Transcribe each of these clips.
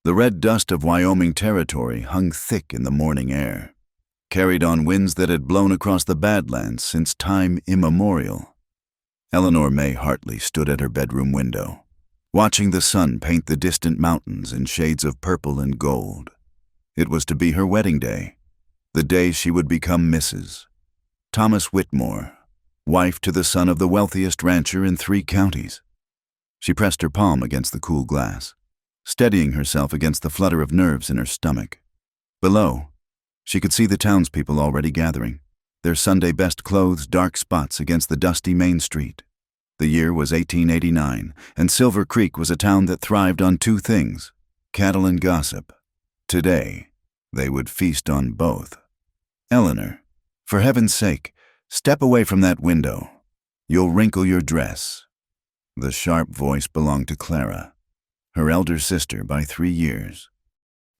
The red dust of Wyoming territory hung thick in the morning air, carried on winds that had blown across the Badlands since time immemorial. Eleanor May Hartley stood at her bedroom window, watching the sun paint the distant mountains in shades of purple and gold. It was to be her wedding day, the day she would become Mrs. Thomas Whitmore, wife to the son of the wealthiest rancher in 3 counties. She pressed her palm against the cool glass, steadying herself against the flutter of nerves in her stomach. Below, she could see the townspeople already gathering, their Sunday-best clothes dark spots against the dusty main street. The year was 1889, and Silver Creek was a town that thrived on 2 things, cattle and gossip. Today, they would feast on both. "Eleanor, for heaven's sake, step away from that window. You'll wrinkle your dress." The sharp voice belonged to Clara, her elder sister by 3 years.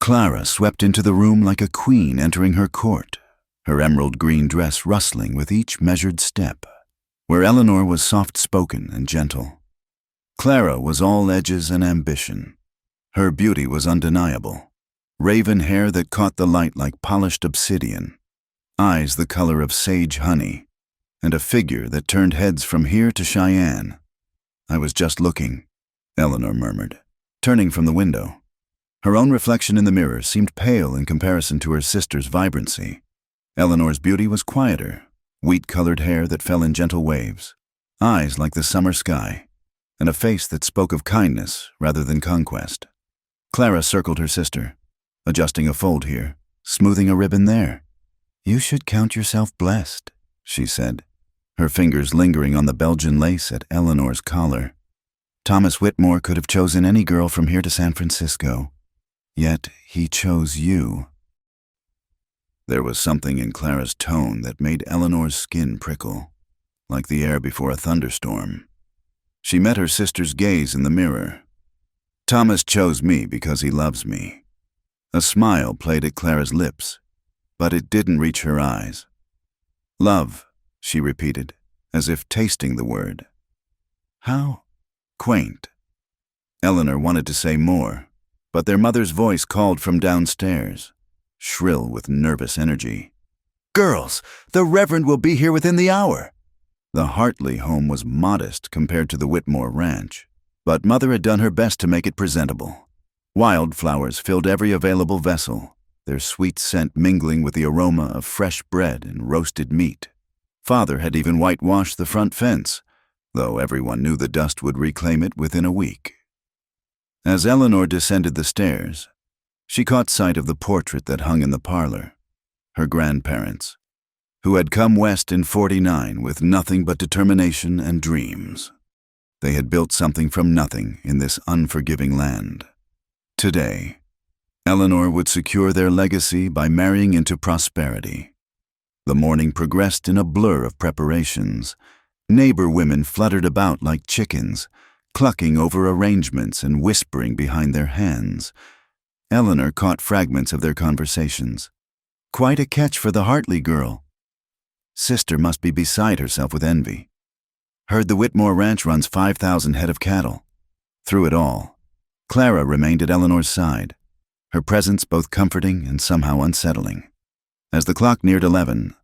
Clara swept into the room like a queen entering her court, her emerald green dress rustling with each measured step, where Eleanor was soft-spoken and gentle. Clara was all edges and ambition. Her beauty was undeniable. Raven hair that caught the light like polished obsidian, eyes the color of sage honey, and a figure that turned heads from here to Cheyenne. "I was just looking," Eleanor murmured, turning from the window. Her own reflection in the mirror seemed pale in comparison to her sister's vibrancy. Eleanor's beauty was quieter, wheat-colored hair that fell in gentle waves, eyes like the summer sky, and a face that spoke of kindness rather than conquest. Clara circled her sister, adjusting a fold here, smoothing a ribbon there. "You should count yourself blessed," she said, her fingers lingering on the Belgian lace at Eleanor's collar. "Thomas Whitmore could have chosen any girl from here to San Francisco, yet he chose you." There was something in Clara's tone that made Eleanor's skin prickle, like the air before a thunderstorm. She met her sister's gaze in the mirror. "Thomas chose me because he loves me." A smile played at Clara's lips, but it didn't reach her eyes. "Love," she repeated, as if tasting the word. "How quaint." Eleanor wanted to say more, but their mother's voice called from downstairs, shrill with nervous energy. "Girls, the Reverend will be here within the hour." The Hartley home was modest compared to the Whitmore ranch, but Mother had done her best to make it presentable. Wildflowers filled every available vessel, their sweet scent mingling with the aroma of fresh bread and roasted meat. Father had even whitewashed the front fence, though everyone knew the dust would reclaim it within a week. As Eleanor descended the stairs, she caught sight of the portrait that hung in the parlor, her grandparents, who had come west in '49 with nothing but determination and dreams. They had built something from nothing in this unforgiving land. Today, Eleanor would secure their legacy by marrying into prosperity. The morning progressed in a blur of preparations. Neighbor women fluttered about like chickens, clucking over arrangements and whispering behind their hands. Eleanor caught fragments of their conversations. "Quite a catch for the Hartley girl." Sister must be beside herself with envy. "Heard the Whitmore ranch runs 5,000 head of cattle." Through it all, Clara remained at Eleanor's side, her presence both comforting and somehow unsettling. As the clock neared 11,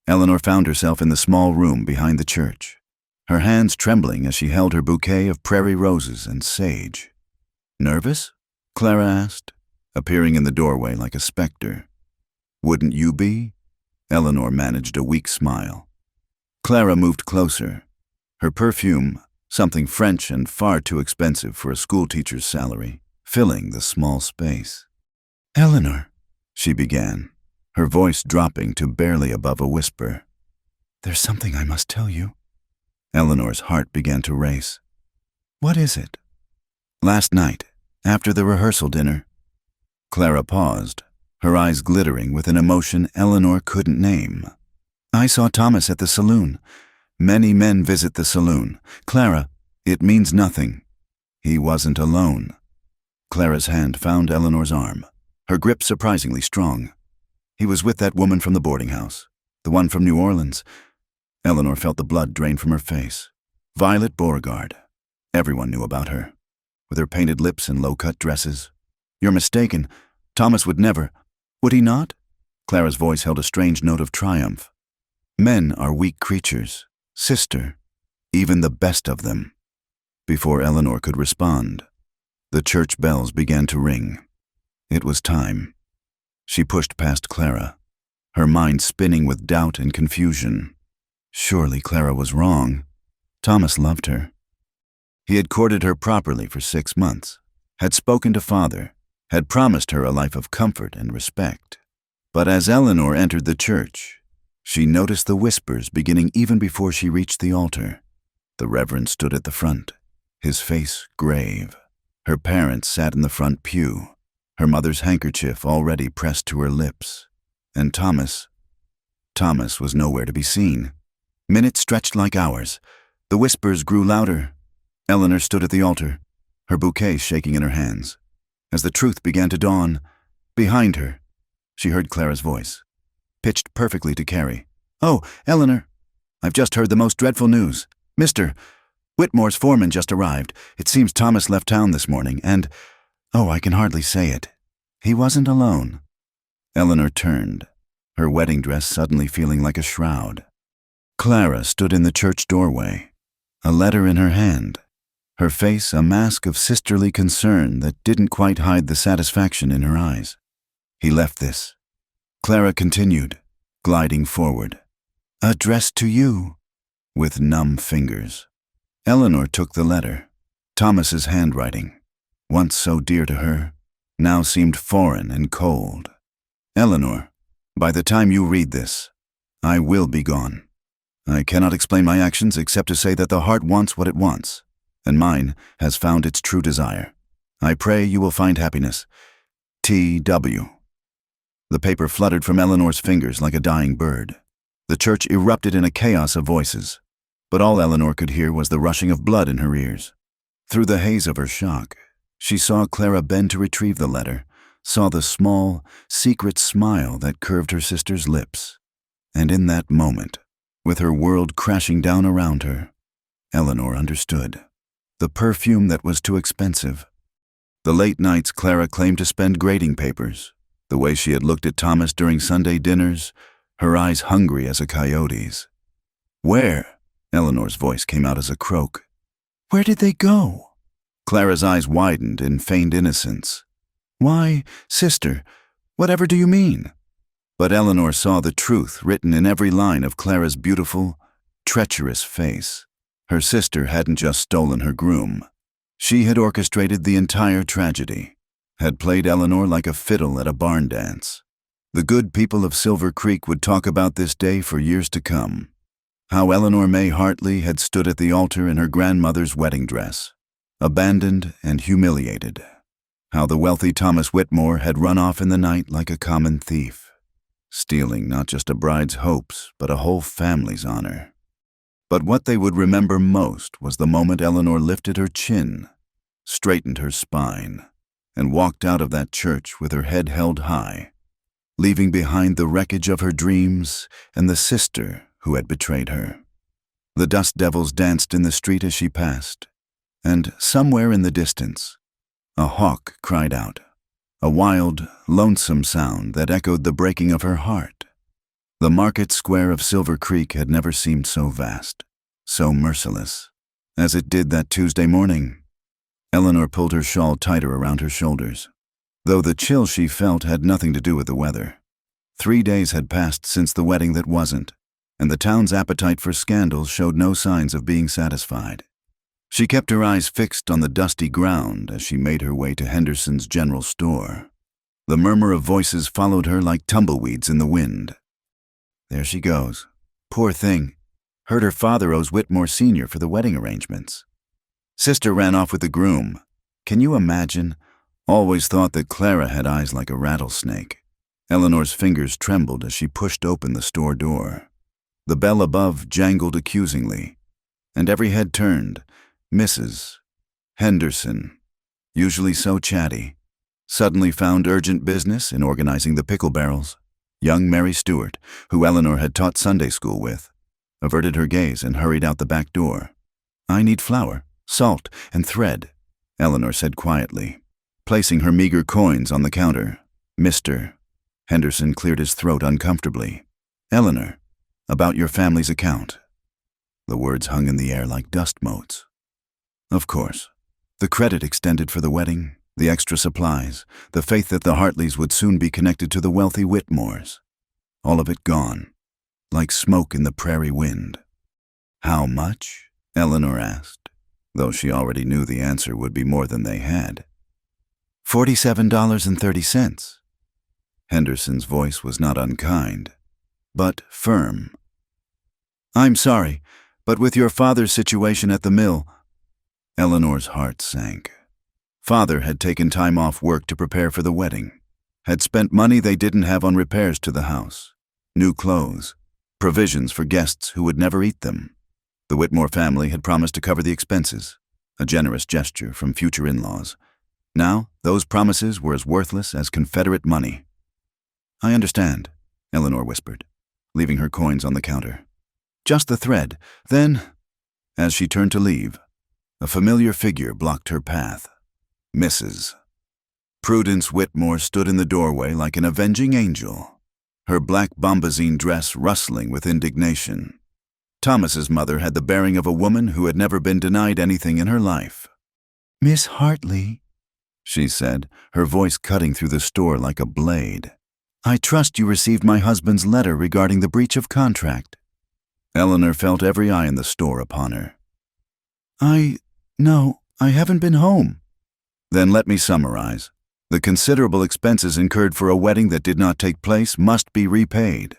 Eleanor found herself in the small room behind the church, her hands trembling as she held her bouquet of prairie roses and sage. "Nervous?" Clara asked, appearing in the doorway like a specter. "Wouldn't you be?" Eleanor managed a weak smile. Clara moved closer, her perfume, something French and far too expensive for a schoolteacher's salary, filling the small space. "Eleanor," she began, her voice dropping to barely above a whisper. "There's something I must tell you." Eleanor's heart began to race. "What is it?" "Last night, after the rehearsal dinner." Clara paused, her eyes glittering with an emotion Eleanor couldn't name. "I saw Thomas at the saloon. Many men visit the saloon. Clara, it means nothing. He wasn't alone." Clara's hand found Eleanor's arm, her grip surprisingly strong. "He was with that woman from the boarding house, the one from New Orleans." Eleanor felt the blood drain from her face. Violet Beauregard. Everyone knew about her, with her painted lips and low-cut dresses, You're mistaken. Thomas would never. Would he not? Clara's voice held a strange note of triumph. Men are weak creatures. Sister, even the best of them. Before Eleanor could respond, the church bells began to ring. It was time. She pushed past Clara, her mind spinning with doubt and confusion. Surely Clara was wrong. Thomas loved her. He had courted her properly for 6 months, had spoken to father, had promised her a life of comfort and respect. But as Eleanor entered the church, she noticed the whispers beginning even before she reached the altar. The Reverend stood at the front, his face grave. Her parents sat in the front pew, her mother's handkerchief already pressed to her lips. And Thomas was nowhere to be seen. Minutes stretched like hours. The whispers grew louder. Eleanor stood at the altar, her bouquet shaking in her hands. As the truth began to dawn, behind her, she heard Clara's voice, pitched perfectly to Carrie. "Oh, Eleanor, I've just heard the most dreadful news. Mr. Whitmore's foreman just arrived. It seems Thomas left town this morning, and, oh, I can hardly say it, he wasn't alone." Eleanor turned, her wedding dress suddenly feeling like a shroud. Clara stood in the church doorway, a letter in her hand, her face a mask of sisterly concern that didn't quite hide the satisfaction in her eyes. "He left this," Clara continued, gliding forward. "Addressed to you," with numb fingers. Eleanor took the letter. Thomas's handwriting, once so dear to her, now seemed foreign and cold. "Eleanor, by the time you read this, I will be gone. I cannot explain my actions except to say that the heart wants what it wants, and mine has found its true desire. I pray you will find happiness. T.W." The paper fluttered from Eleanor's fingers like a dying bird. The church erupted in a chaos of voices, but all Eleanor could hear was the rushing of blood in her ears. Through the haze of her shock, she saw Clara bend to retrieve the letter, saw the small, secret smile that curved her sister's lips. And in that moment, with her world crashing down around her, Eleanor understood. The perfume that was too expensive. The late nights Clara claimed to spend grading papers. The way she had looked at Thomas during Sunday dinners, her eyes hungry as a coyote's. "Where?" Eleanor's voice came out as a croak. "Where did they go?" Clara's eyes widened in feigned innocence. "Why, sister, whatever do you mean?" But Eleanor saw the truth written in every line of Clara's beautiful, treacherous face. Her sister hadn't just stolen her groom. She had orchestrated the entire tragedy, had played Eleanor like a fiddle at a barn dance. The good people of Silver Creek would talk about this day for years to come. How Eleanor May Hartley had stood at the altar in her grandmother's wedding dress, abandoned and humiliated. How the wealthy Thomas Whitmore had run off in the night like a common thief, stealing not just a bride's hopes, but a whole family's honor. But what they would remember most was the moment Eleanor lifted her chin, straightened her spine, and walked out of that church with her head held high, leaving behind the wreckage of her dreams and the sister who had betrayed her. The dust devils danced in the street as she passed, and somewhere in the distance, a hawk cried out, a wild, lonesome sound that echoed the breaking of her heart. The market square of Silver Creek had never seemed so vast, so merciless, as it did that Tuesday morning. Eleanor pulled her shawl tighter around her shoulders, though the chill she felt had nothing to do with the weather. 3 days had passed since the wedding that wasn't, and the town's appetite for scandal showed no signs of being satisfied. She kept her eyes fixed on the dusty ground as she made her way to Henderson's general store. The murmur of voices followed her like tumbleweeds in the wind. "There she goes. Poor thing. Heard her father owes Whitmore Sr. for the wedding arrangements. Sister ran off with the groom. Can you imagine? Always thought that Clara had eyes like a rattlesnake." Eleanor's fingers trembled as she pushed open the store door. The bell above jangled accusingly, and every head turned. Mrs. Henderson, usually so chatty, suddenly found urgent business in organizing the pickle barrels. Young Mary Stewart, who Eleanor had taught Sunday school with, averted her gaze and hurried out the back door. "I need flour, salt, and thread," Eleanor said quietly. placing her meager coins on the counter. "Mr." Henderson cleared his throat uncomfortably. "Eleanor, about your family's account." The words hung in the air like dust motes. Of course. The credit extended for the wedding, the extra supplies, the faith that the Hartleys would soon be connected to the wealthy Whitmores. All of it gone, like smoke in the prairie wind. "How much?" Eleanor asked, though she already knew the answer would be more than they had. $47.30. Henderson's voice was not unkind, but firm. "I'm sorry, but with your father's situation at the mill—" Eleanor's heart sank. Father had taken time off work to prepare for the wedding, had spent money they didn't have on repairs to the house, new clothes, provisions for guests who would never eat them. The Whitmore family had promised to cover the expenses, a generous gesture from future in-laws. Now, those promises were as worthless as Confederate money. "I understand," Eleanor whispered, leaving her coins on the counter. "Just the thread. Then—" As she turned to leave, a familiar figure blocked her path. Mrs. Prudence Whitmore stood in the doorway like an avenging angel, her black bombazine dress rustling with indignation. Thomas's mother had the bearing of a woman who had never been denied anything in her life. "Miss Hartley," she said, her voice cutting through the store like a blade. "I trust you received my husband's letter regarding the breach of contract." Eleanor felt every eye in the store upon her. No, I haven't been home." "Then let me summarize. The considerable expenses incurred for a wedding that did not take place must be repaid.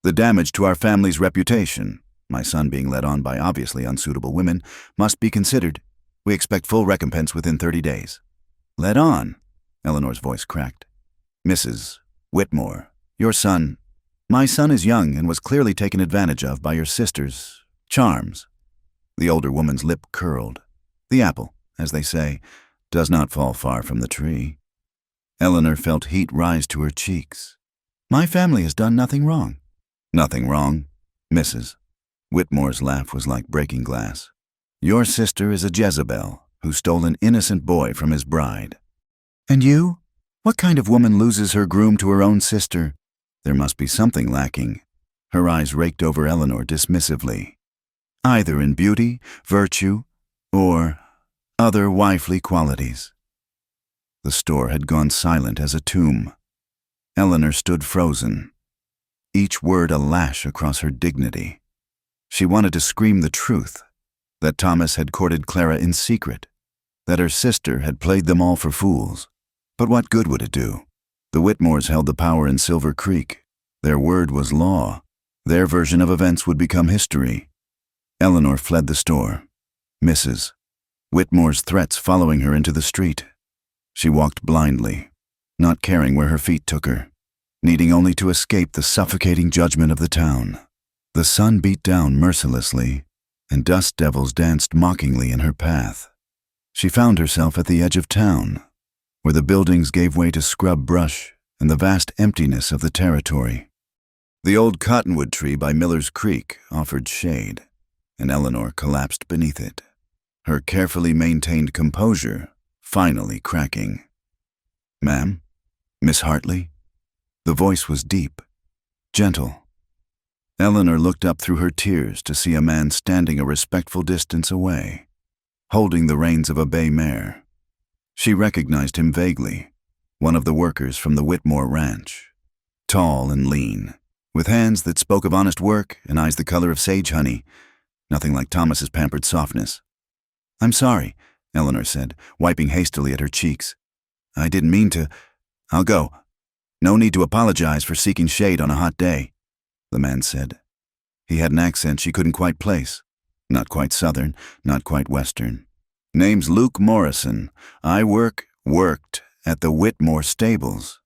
The damage to our family's reputation, my son being led on by obviously unsuitable women, must be considered. We expect full recompense within 30 days. "Led on?" Eleanor's voice cracked. "Mrs. Whitmore, your son—" "My son is young and was clearly taken advantage of by your sister's charms." The older woman's lip curled. The apple, as they say, does not fall far from the tree. Eleanor felt heat rise to her cheeks. "My family has done nothing wrong." "Nothing wrong, Mrs." Whitmore's laugh was like breaking glass. "Your sister is a Jezebel who stole an innocent boy from his bride." "And you? What kind of woman loses her groom to her own sister?" There must be something lacking. Her eyes raked over Eleanor dismissively. "Either in beauty, virtue, or other wifely qualities." The store had gone silent as a tomb. Eleanor stood frozen, each word a lash across her dignity. She wanted to scream the truth, that Thomas had courted Clara in secret, that her sister had played them all for fools. But what good would it do? The Whitmores held the power in Silver Creek. Their word was law. Their version of events would become history. Eleanor fled the store, Mrs. Whitmore's threats following her into the street. She walked blindly, not caring where her feet took her, needing only to escape the suffocating judgment of the town. The sun beat down mercilessly, and dust devils danced mockingly in her path. She found herself at the edge of town, where the buildings gave way to scrub brush and the vast emptiness of the territory. The old cottonwood tree by Miller's Creek offered shade, and Eleanor collapsed beneath it, her carefully maintained composure finally cracking. "Ma'am? Miss Hartley?" The voice was deep, gentle. Eleanor looked up through her tears to see a man standing a respectful distance away, holding the reins of a bay mare. She recognized him vaguely, one of the workers from the Whitmore ranch, tall and lean, with hands that spoke of honest work and eyes the color of sage honey, nothing like Thomas's pampered softness. "I'm sorry," Eleanor said, wiping hastily at her cheeks. "I didn't mean to. I'll go. No need to apologize for seeking shade on a hot day," the man said. He had an accent she couldn't quite place. Not quite Southern, not quite Western. "Name's Luke Morrison. I worked at the Whitmore stables."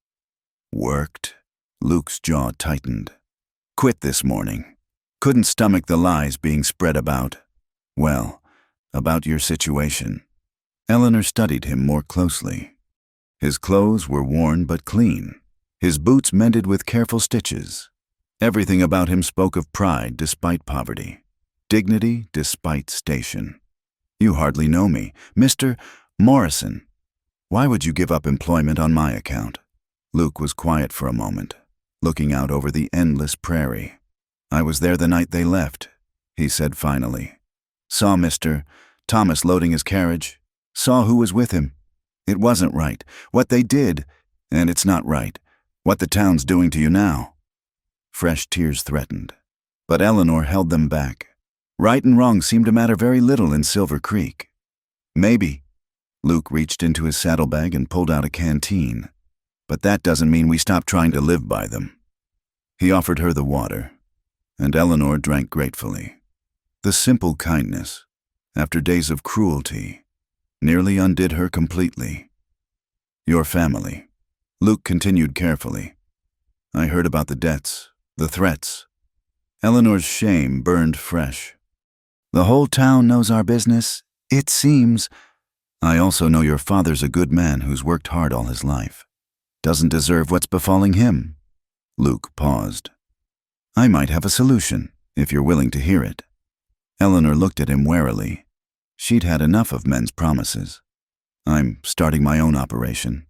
"Worked?" Luke's jaw tightened. "Quit this morning. Couldn't stomach the lies being spread about, well, about your situation." Eleanor studied him more closely. His clothes were worn but clean, his boots mended with careful stitches. Everything about him spoke of pride despite poverty, dignity despite station. "You hardly know me. Mr. Morrison." Why would you give up employment on my account? Luke was quiet for a moment, looking out over the endless prairie. I was there the night they left, he said finally. Saw Mr. Thomas loading his carriage. Saw who was with him. It wasn't right, what they did, and it's not right, what the town's doing to you now. Fresh tears threatened, but Eleanor held them back. Right and wrong seemed to matter very little in Silver Creek. Maybe. Luke reached into his saddlebag and pulled out a canteen. But that doesn't mean we stop trying to live by them. He offered her the water, and Eleanor drank gratefully. The simple kindness, after days of cruelty, nearly undid her completely. Your family, Luke continued carefully. I heard about the debts, the threats. Eleanor's shame burned fresh. The whole town knows our business, it seems. I also know your father's a good man who's worked hard all his life. Doesn't deserve what's befalling him. Luke paused. I might have a solution, if you're willing to hear it. Eleanor looked at him warily. She'd had enough of men's promises. I'm starting my own operation.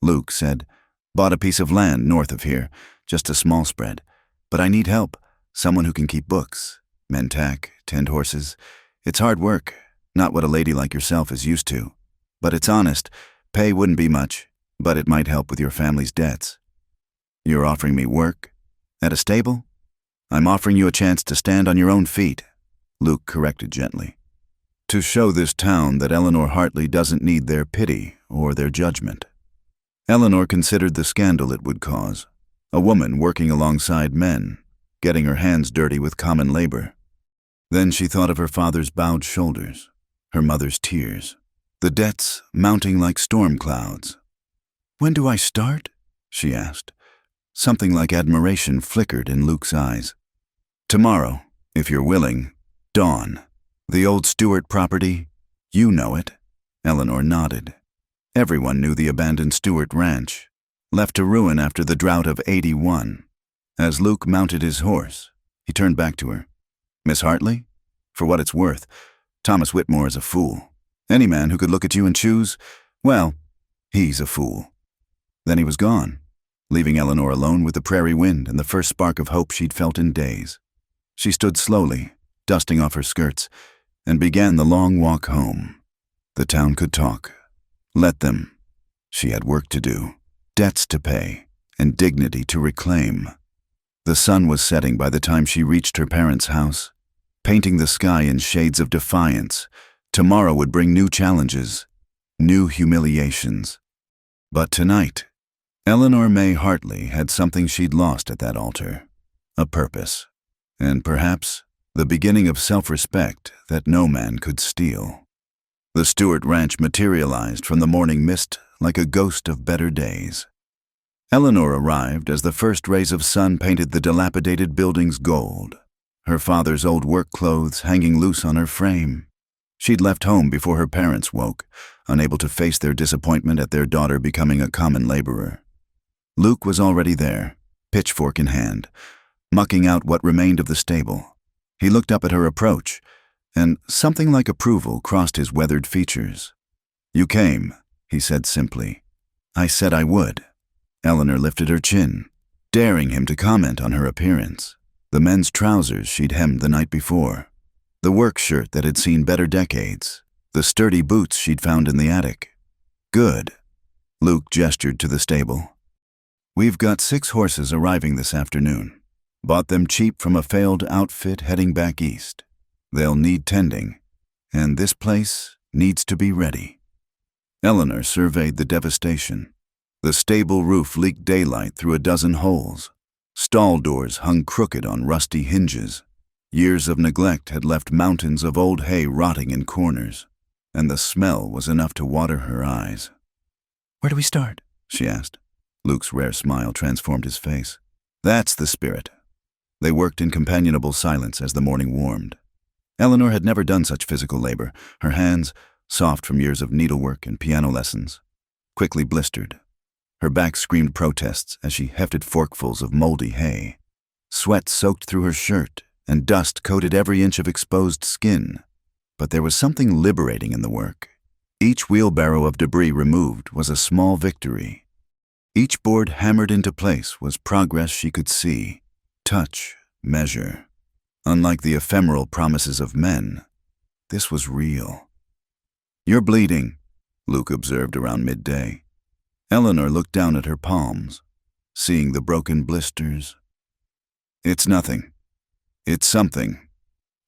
Luke said, bought a piece of land north of here, just a small spread. But I need help, someone who can keep books, mend tack, tend horses. It's hard work, not what a lady like yourself is used to. But it's honest, pay wouldn't be much, but it might help with your family's debts. You're offering me work? At a stable? I'm offering you a chance to stand on your own feet, Luke corrected gently. To show this town that Eleanor Hartley doesn't need their pity or their judgment. Eleanor considered the scandal it would cause. A woman working alongside men, getting her hands dirty with common labor. Then she thought of her father's bowed shoulders, her mother's tears, the debts mounting like storm clouds. When do I start? She asked. Something like admiration flickered in Luke's eyes. Tomorrow, if you're willing. Dawn. The old Stewart property. You know it. Eleanor nodded. Everyone knew the abandoned Stewart ranch, left to ruin after the drought of '81. As Luke mounted his horse, he turned back to her. Miss Hartley? For what it's worth, Thomas Whitmore is a fool. Any man who could look at you and choose, well, he's a fool. Then he was gone, leaving Eleanor alone with the prairie wind and the first spark of hope she'd felt in days. She stood slowly, dusting off her skirts, and began the long walk home. The town could talk. Let them. She had work to do, debts to pay, and dignity to reclaim. The sun was setting by the time she reached her parents' house, painting the sky in shades of defiance. Tomorrow would bring new challenges, new humiliations. But tonight, Eleanor May Hartley had something she'd lost at that altar, a purpose, and perhaps the beginning of self-respect that no man could steal. The Stewart Ranch materialized from the morning mist like a ghost of better days. Eleanor arrived as the first rays of sun painted the dilapidated buildings gold, her father's old work clothes hanging loose on her frame. She'd left home before her parents woke, unable to face their disappointment at their daughter becoming a common laborer. Luke was already there, pitchfork in hand, mucking out what remained of the stable. He looked up at her approach, and something like approval crossed his weathered features. You came, he said simply. I said I would. Eleanor lifted her chin, daring him to comment on her appearance. The men's trousers she'd hemmed the night before, the work shirt that had seen better decades, the sturdy boots she'd found in the attic. Good. Luke gestured to the stable. We've got 6 horses arriving this afternoon. Bought them cheap from a failed outfit heading back east. They'll need tending, and this place needs to be ready. Eleanor surveyed the devastation. The stable roof leaked daylight through a dozen holes. Stall doors hung crooked on rusty hinges. Years of neglect had left mountains of old hay rotting in corners, and the smell was enough to water her eyes. Where do we start? She asked. Luke's rare smile transformed his face. That's the spirit. They worked in companionable silence as the morning warmed. Eleanor had never done such physical labor, her hands, soft from years of needlework and piano lessons, quickly blistered. Her back screamed protests as she hefted forkfuls of moldy hay. Sweat soaked through her shirt, and dust coated every inch of exposed skin. But there was something liberating in the work. Each wheelbarrow of debris removed was a small victory. Each board hammered into place was progress she could see, touch, measure. Unlike the ephemeral promises of men, this was real. "You're bleeding," Luke observed around midday. Eleanor looked down at her palms, seeing the broken blisters. "It's nothing. It's something."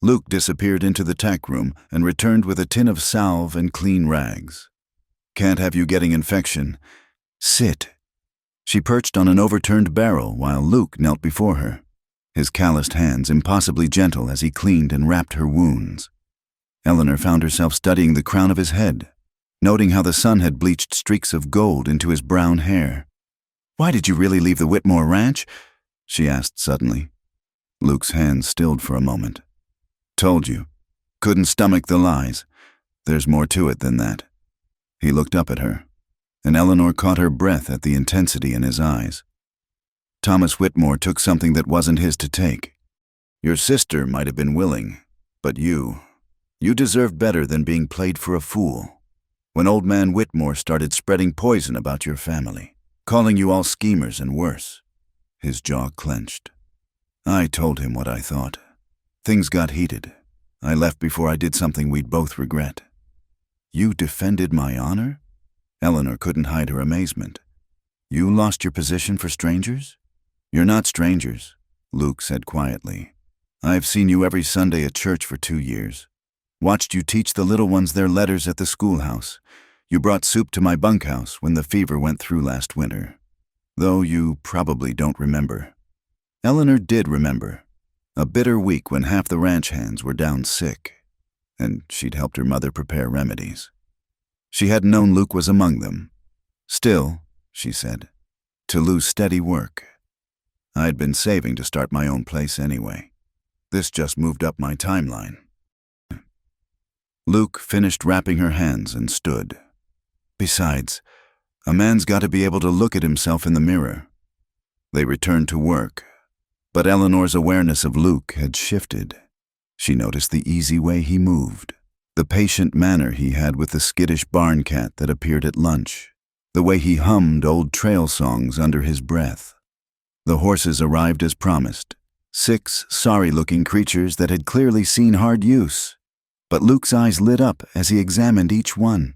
Luke disappeared into the tack room and returned with a tin of salve and clean rags. "Can't have you getting infection. Sit." She perched on an overturned barrel while Luke knelt before her, his calloused hands impossibly gentle as he cleaned and wrapped her wounds. Eleanor found herself studying the crown of his head, noting how the sun had bleached streaks of gold into his brown hair. "Why did you really leave the Whitmore ranch?" she asked suddenly. Luke's hands stilled for a moment. "Told you. Couldn't stomach the lies. There's more to it than that." He looked up at her, and Eleanor caught her breath at the intensity in his eyes. "Thomas Whitmore took something that wasn't his to take. Your sister might have been willing, but you deserved better than being played for a fool. When old man Whitmore started spreading poison about your family, calling you all schemers and worse." His jaw clenched. "I told him what I thought. Things got heated. I left before I did something we'd both regret." "You defended my honor?" Eleanor couldn't hide her amazement. "You lost your position for strangers?" "You're not strangers," Luke said quietly. "I've seen you every Sunday at church for 2 years. Watched you teach the little ones their letters at the schoolhouse. You brought soup to my bunkhouse when the fever went through last winter. Though you probably don't remember." Eleanor did remember. A bitter week when half the ranch hands were down sick, and she'd helped her mother prepare remedies. She hadn't known Luke was among them. "Still," she said, "to lose steady work. I'd been saving to start my own place anyway. This just moved up my timeline." Luke finished wrapping her hands and stood. "Besides, a man's got to be able to look at himself in the mirror." They returned to work, but Eleanor's awareness of Luke had shifted. She noticed the easy way he moved, the patient manner he had with the skittish barn cat that appeared at lunch, the way he hummed old trail songs under his breath. The horses arrived as promised, 6 sorry-looking creatures that had clearly seen hard use. But Luke's eyes lit up as he examined each one.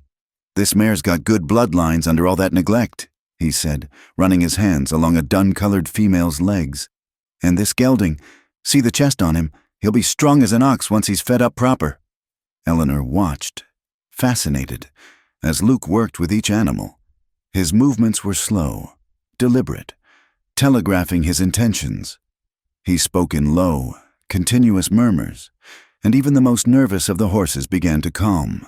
"This mare's got good bloodlines under all that neglect," he said, running his hands along a dun-colored female's legs. "And this gelding, see the chest on him, he'll be strong as an ox once he's fed up proper." Eleanor watched, fascinated, as Luke worked with each animal. His movements were slow, deliberate, telegraphing his intentions. He spoke in low, continuous murmurs, and even the most nervous of the horses began to calm.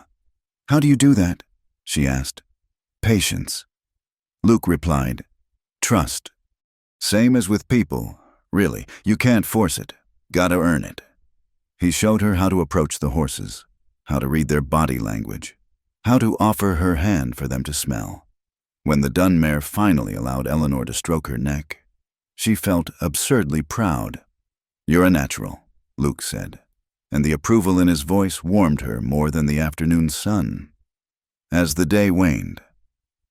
"How do you do that?" she asked. "Patience." Luke replied, "Trust. Same as with people, really. You can't force it. Gotta earn it." He showed her how to approach the horses, how to read their body language, how to offer her hand for them to smell. When the dun mare finally allowed Eleanor to stroke her neck, she felt absurdly proud. "You're a natural," Luke said, and the approval in his voice warmed her more than the afternoon sun. As the day waned,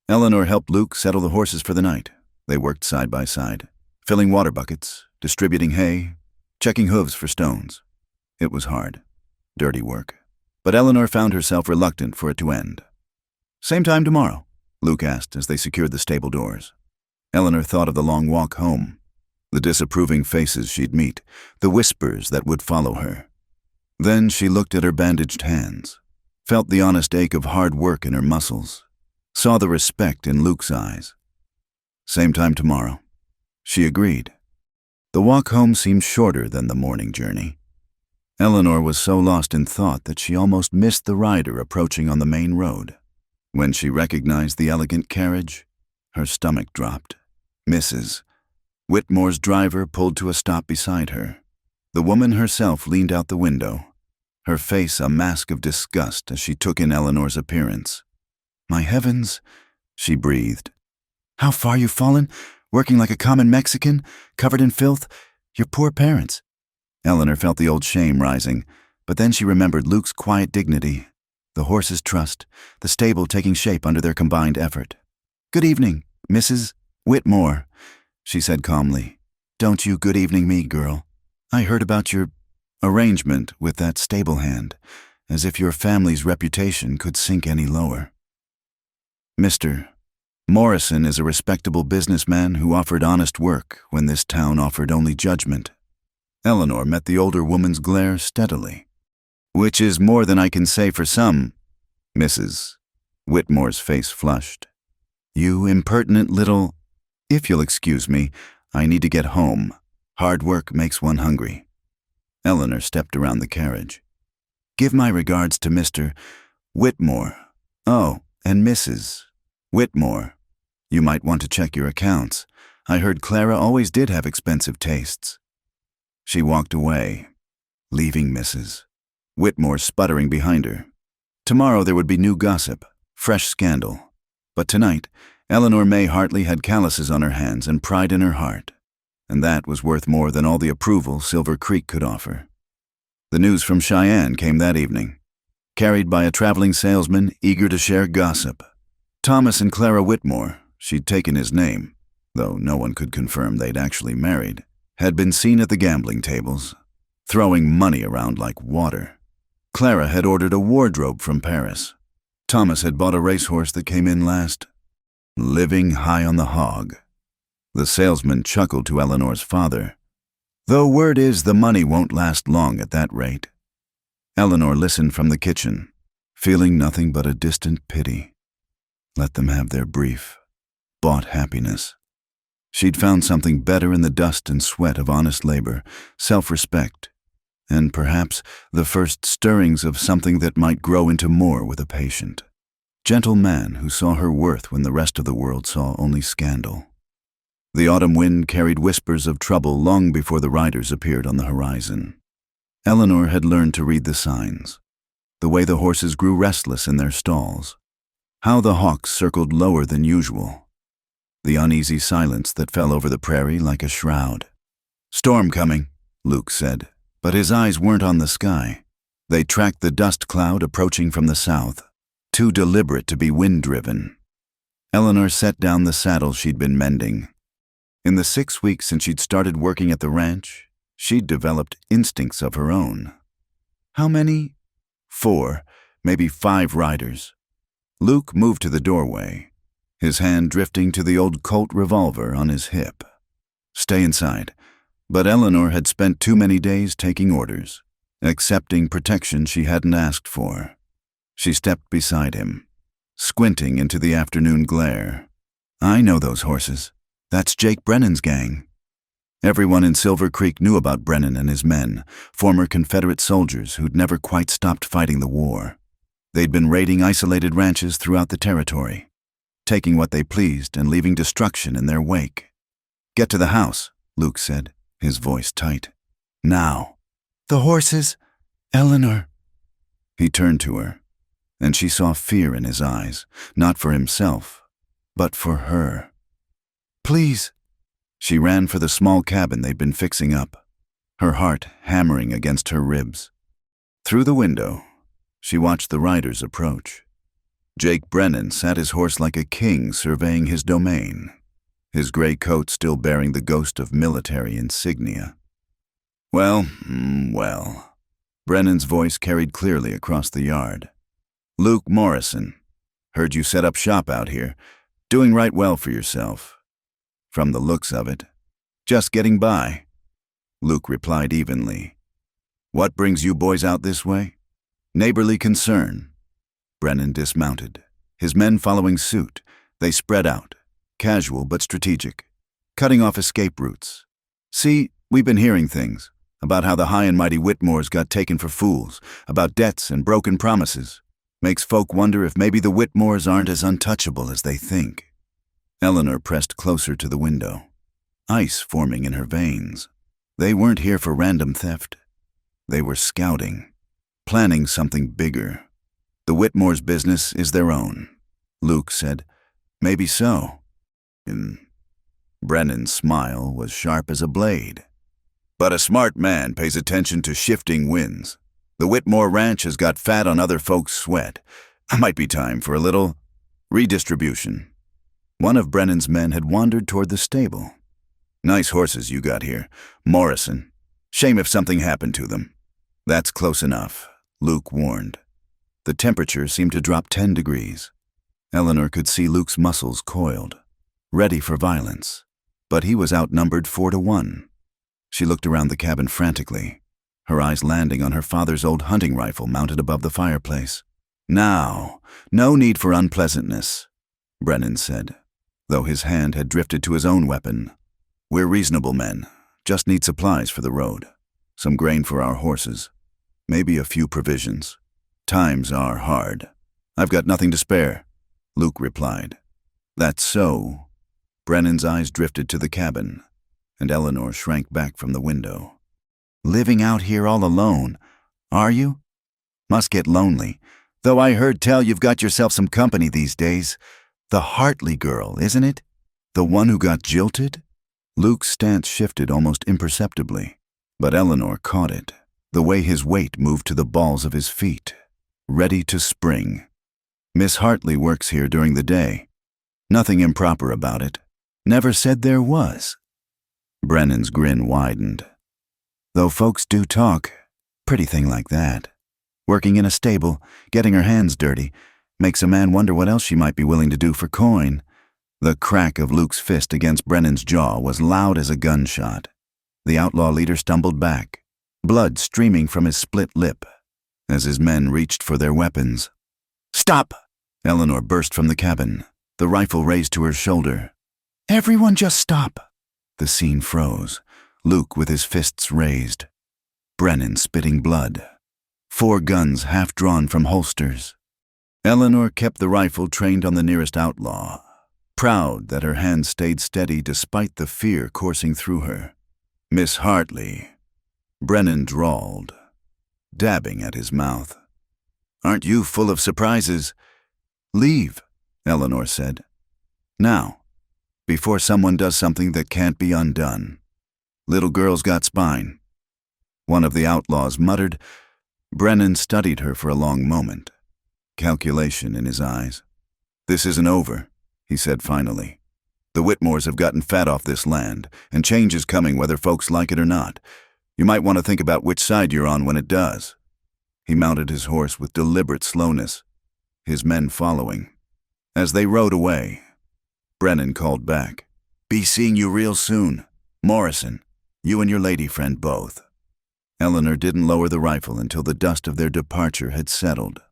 Eleanor helped Luke settle the horses for the night. They worked side by side, filling water buckets, distributing hay, checking hooves for stones. It was hard, dirty work, but Eleanor found herself reluctant for it to end. "Same time tomorrow?" Luke asked as they secured the stable doors. Eleanor thought of the long walk home, the disapproving faces she'd meet, the whispers that would follow her. Then she looked at her bandaged hands, felt the honest ache of hard work in her muscles, saw the respect in Luke's eyes. "Same time tomorrow," she agreed. The walk home seemed shorter than the morning journey. Eleanor was so lost in thought that she almost missed the rider approaching on the main road. When she recognized the elegant carriage, her stomach dropped. Mrs. Whitmore's driver pulled to a stop beside her. The woman herself leaned out the window, her face a mask of disgust as she took in Eleanor's appearance. "My heavens," she breathed. "How far you've fallen, working like a common Mexican, covered in filth. Your poor parents." Eleanor felt the old shame rising, but then she remembered Luke's quiet dignity, the horses' trust, the stable taking shape under their combined effort. "Good evening, Mrs. Whitmore," she said calmly. "Don't you good evening me, girl. I heard about your arrangement with that stable hand, as if your family's reputation could sink any lower. Mr. Morrison is a respectable businessman who offered honest work when this town offered only judgment." Eleanor met the older woman's glare steadily. "Which is more than I can say for some." Mrs. Whitmore's face flushed. "You impertinent little—" "If you'll excuse me, I need to get home. Hard work makes one hungry." Eleanor stepped around the carriage. "Give my regards to Mr. Whitmore. Oh, and Mrs. Whitmore. You might want to check your accounts. I heard Clara always did have expensive tastes." She walked away, leaving Mrs. Whitmore sputtering behind her. Tomorrow there would be new gossip, fresh scandal. But tonight, Eleanor May Hartley had calluses on her hands and pride in her heart, and that was worth more than all the approval Silver Creek could offer. The news from Cheyenne came that evening, carried by a traveling salesman eager to share gossip. Thomas and Clara Whitmore, she'd taken his name, though no one could confirm they'd actually married, had been seen at the gambling tables, throwing money around like water. Clara had ordered a wardrobe from Paris. Thomas had bought a racehorse that came in last. Living high on the hog. The salesman chuckled to Eleanor's father. "Though word is the money won't last long at that rate." Eleanor listened from the kitchen, feeling nothing but a distant pity. Let them have their brief, bought happiness. She'd found something better in the dust and sweat of honest labor, self-respect, and perhaps the first stirrings of something that might grow into more with a patient, gentle man who saw her worth when the rest of the world saw only scandal. The autumn wind carried whispers of trouble long before the riders appeared on the horizon. Eleanor had learned to read the signs, the way the horses grew restless in their stalls, how the hawks circled lower than usual, the uneasy silence that fell over the prairie like a shroud. "Storm coming," Luke said, but his eyes weren't on the sky. They tracked the dust cloud approaching from the south, too deliberate to be wind-driven. Eleanor set down the saddle she'd been mending. In the 6 weeks since she'd started working at the ranch, she'd developed instincts of her own. How many? 4, maybe 5 riders. Luke moved to the doorway, his hand drifting to the old Colt revolver on his hip. "Stay inside." But Eleanor had spent too many days taking orders, accepting protection she hadn't asked for. She stepped beside him, squinting into the afternoon glare. "I know those horses. That's Jake Brennan's gang." Everyone in Silver Creek knew about Brennan and his men, former Confederate soldiers who'd never quite stopped fighting the war. They'd been raiding isolated ranches throughout the territory, taking what they pleased and leaving destruction in their wake. "Get to the house," Luke said, his voice tight. "Now." "The horses, Eleanor." He turned to her, and she saw fear in his eyes, not for himself, but for her. "Please." She ran for the small cabin they'd been fixing up, her heart hammering against her ribs. Through the window, she watched the riders approach. Jake Brennan sat his horse like a king surveying his domain, his gray coat still bearing the ghost of military insignia. Well. Brennan's voice carried clearly across the yard. "Luke Morrison, heard you set up shop out here. Doing right well for yourself. From the looks of it. Just getting by." Luke replied evenly. "What brings you boys out this way?" "Neighborly concern." Brennan dismounted, his men following suit. They spread out, casual but strategic, cutting off escape routes. "See, we've been hearing things about how the high and mighty Whitmores got taken for fools, about debts and broken promises. Makes folk wonder if maybe the Whitmores aren't as untouchable as they think." Eleanor pressed closer to the window, ice forming in her veins. They weren't here for random theft. They were scouting, planning something bigger. "The Whitmores' business is their own," Luke said. "Maybe so." Brennan's smile was sharp as a blade. "But a smart man pays attention to shifting winds. The Whitmore Ranch has got fat on other folks' sweat. Might be time for a little redistribution. One of Brennan's men had wandered toward the stable. Nice horses you got here, Morrison. Shame if something happened to them. That's close enough, Luke warned. The temperature seemed to drop 10 degrees. Eleanor could see Luke's muscles coiled, ready for violence, but he was outnumbered 4-1. She looked around the cabin frantically, her eyes landing on her father's old hunting rifle mounted above the fireplace. Now, no need for unpleasantness, Brennan said, though his hand had drifted to his own weapon. We're reasonable men, just need supplies for the road, some grain for our horses, maybe a few provisions. Times are hard. I've got nothing to spare, Luke replied. That's so. Brennan's eyes drifted to the cabin, and Eleanor shrank back from the window. Living out here all alone, are you? Must get lonely, though I heard tell you've got yourself some company these days. The Hartley girl, isn't it? The one who got jilted? Luke's stance shifted almost imperceptibly, but Eleanor caught it, the way his weight moved to the balls of his feet, ready to spring. Miss Hartley works here during the day. Nothing improper about it. Never said there was. Brennan's grin widened. Though folks do talk, pretty thing like that. Working in a stable, getting her hands dirty, makes a man wonder what else she might be willing to do for coin. The crack of Luke's fist against Brennan's jaw was loud as a gunshot. The outlaw leader stumbled back, blood streaming from his split lip, as his men reached for their weapons. Stop! Eleanor burst from the cabin, the rifle raised to her shoulder. Everyone just stop! The scene froze, Luke with his fists raised, Brennan spitting blood, 4 guns half drawn from holsters. Eleanor kept the rifle trained on the nearest outlaw, proud that her hand stayed steady despite the fear coursing through her. Miss Hartley, Brennan drawled, dabbing at his mouth. Aren't you full of surprises? Leave, Eleanor said. Now, before someone does something that can't be undone. Little girl's got spine. One of the outlaws muttered. Brennan studied her for a long moment, calculation in his eyes. This isn't over, he said finally. The Whitmores have gotten fat off this land, and change is coming whether folks like it or not. You might want to think about which side you're on when it does. He mounted his horse with deliberate slowness, his men following. As they rode away, Brennan called back. Be seeing you real soon. Morrison, you and your lady friend both. Eleanor didn't lower the rifle until the dust of their departure had settled.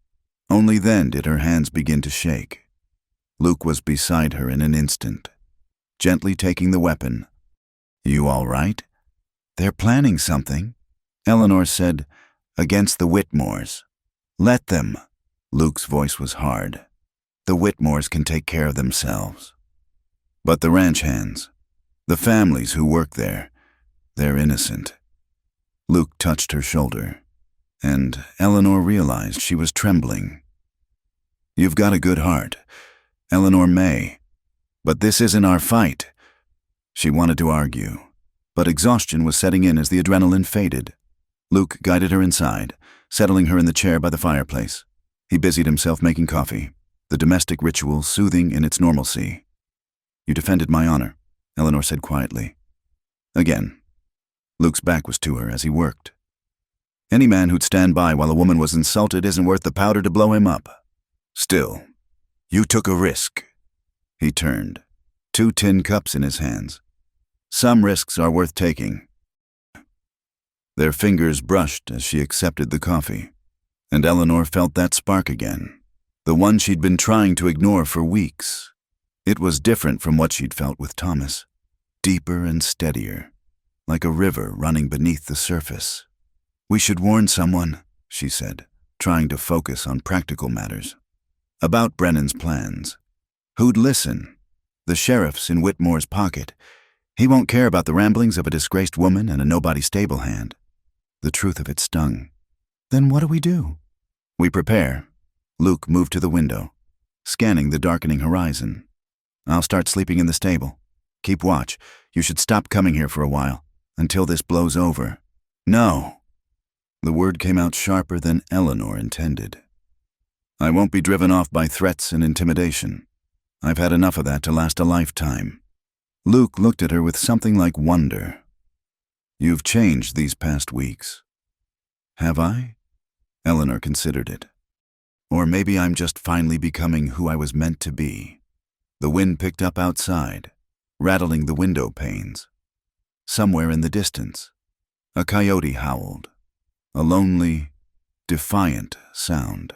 Only then did her hands begin to shake. Luke was beside her in an instant, gently taking the weapon. You all right? They're planning something, Eleanor said, against the Whitmores. Let them. Luke's voice was hard. The Whitmores can take care of themselves. But the ranch hands, the families who work there, they're innocent. Luke touched her shoulder, and Eleanor realized she was trembling. You've got a good heart, Eleanor May, but this isn't our fight. She wanted to argue, but exhaustion was setting in as the adrenaline faded. Luke guided her inside, settling her in the chair by the fireplace. He busied himself making coffee, the domestic ritual soothing in its normalcy. You defended my honor, Eleanor said quietly. Again, Luke's back was to her as he worked. Any man who'd stand by while a woman was insulted isn't worth the powder to blow him up. Still, you took a risk. He turned, 2 tin cups in his hands. Some risks are worth taking. Their fingers brushed as she accepted the coffee, and Eleanor felt that spark again, the one she'd been trying to ignore for weeks. It was different from what she'd felt with Thomas, deeper and steadier, like a river running beneath the surface. We should warn someone, she said, trying to focus on practical matters. About Brennan's plans. Who'd listen? The sheriff's in Whitmore's pocket. He won't care about the ramblings of a disgraced woman and a nobody stable hand. The truth of it stung. Then what do we do? We prepare. Luke moved to the window, scanning the darkening horizon. I'll start sleeping in the stable. Keep watch. You should stop coming here for a while, until this blows over. No. The word came out sharper than Eleanor intended. I won't be driven off by threats and intimidation. I've had enough of that to last a lifetime. Luke looked at her with something like wonder. You've changed these past weeks. Have I? Eleanor considered it. Or maybe I'm just finally becoming who I was meant to be. The wind picked up outside, rattling the window panes. Somewhere in the distance, a coyote howled, a lonely, defiant sound.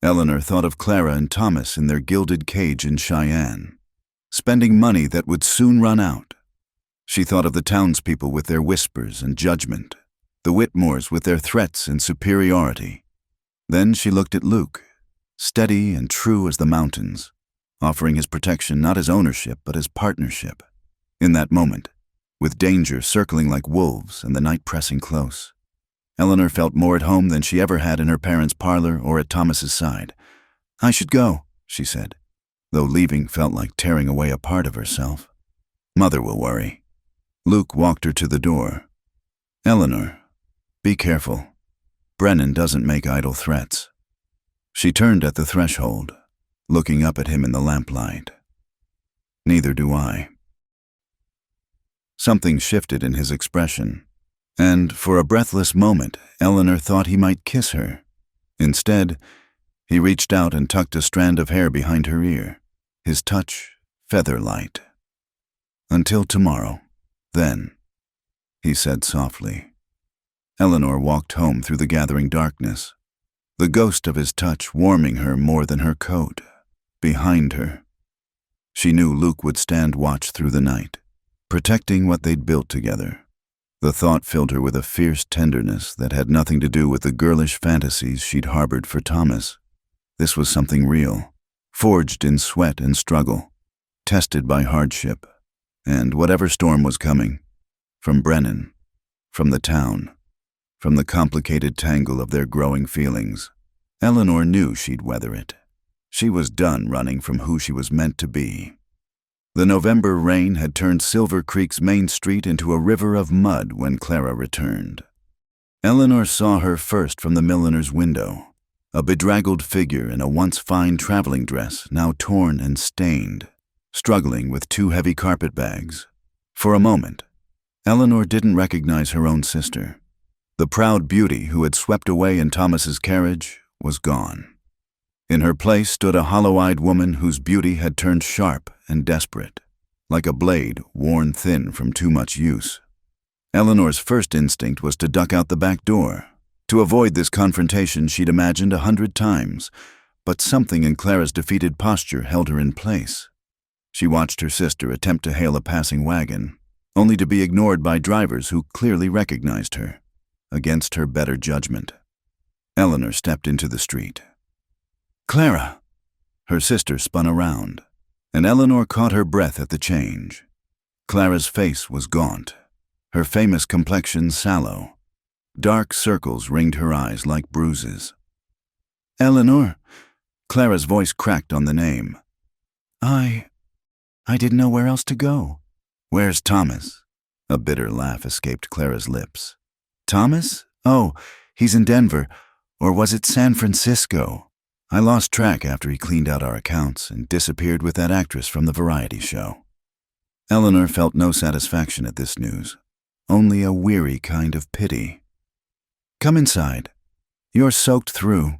Eleanor thought of Clara and Thomas in their gilded cage in Cheyenne, spending money that would soon run out. She thought of the townspeople with their whispers and judgment, the Whitmores with their threats and superiority. Then she looked at Luke, steady and true as the mountains, offering his protection not as ownership but as partnership. In that moment, with danger circling like wolves and the night pressing close, Eleanor felt more at home than she ever had in her parents' parlor or at Thomas's side. I should go, she said, though leaving felt like tearing away a part of herself. Mother will worry. Luke walked her to the door. Eleanor, be careful. Brennan doesn't make idle threats. She turned at the threshold, looking up at him in the lamplight. Neither do I. Something shifted in his expression, and for a breathless moment, Eleanor thought he might kiss her. Instead, he reached out and tucked a strand of hair behind her ear, his touch feather-light. Until tomorrow, then, he said softly. Eleanor walked home through the gathering darkness, the ghost of his touch warming her more than her coat. Behind her, she knew Luke would stand watch through the night, protecting what they'd built together. The thought filled her with a fierce tenderness that had nothing to do with the girlish fantasies she'd harbored for Thomas. This was something real, forged in sweat and struggle, tested by hardship, and whatever storm was coming, from Brennan, from the town, from the complicated tangle of their growing feelings, Eleanor knew she'd weather it. She was done running from who she was meant to be. The November rain had turned Silver Creek's main street into a river of mud when Clara returned. Eleanor saw her first from the milliner's window, a bedraggled figure in a once fine traveling dress now torn and stained, struggling with 2 heavy carpet bags. For a moment, Eleanor didn't recognize her own sister. The proud beauty who had swept away in Thomas's carriage was gone. In her place stood a hollow-eyed woman whose beauty had turned sharp and desperate, like a blade worn thin from too much use. Eleanor's first instinct was to duck out the back door, to avoid this confrontation she'd imagined 100 times, but something in Clara's defeated posture held her in place. She watched her sister attempt to hail a passing wagon, only to be ignored by drivers who clearly recognized her, against her better judgment. Eleanor stepped into the street. Clara! Her sister spun around, and Eleanor caught her breath at the change. Clara's face was gaunt, her famous complexion sallow. Dark circles ringed her eyes like bruises. Eleanor! Clara's voice cracked on the name. I didn't know where else to go. Where's Thomas? A bitter laugh escaped Clara's lips. Thomas? Oh, he's in Denver. Or was it San Francisco? I lost track after he cleaned out our accounts and disappeared with that actress from the variety show. Eleanor felt no satisfaction at this news, only a weary kind of pity. Come inside. You're soaked through.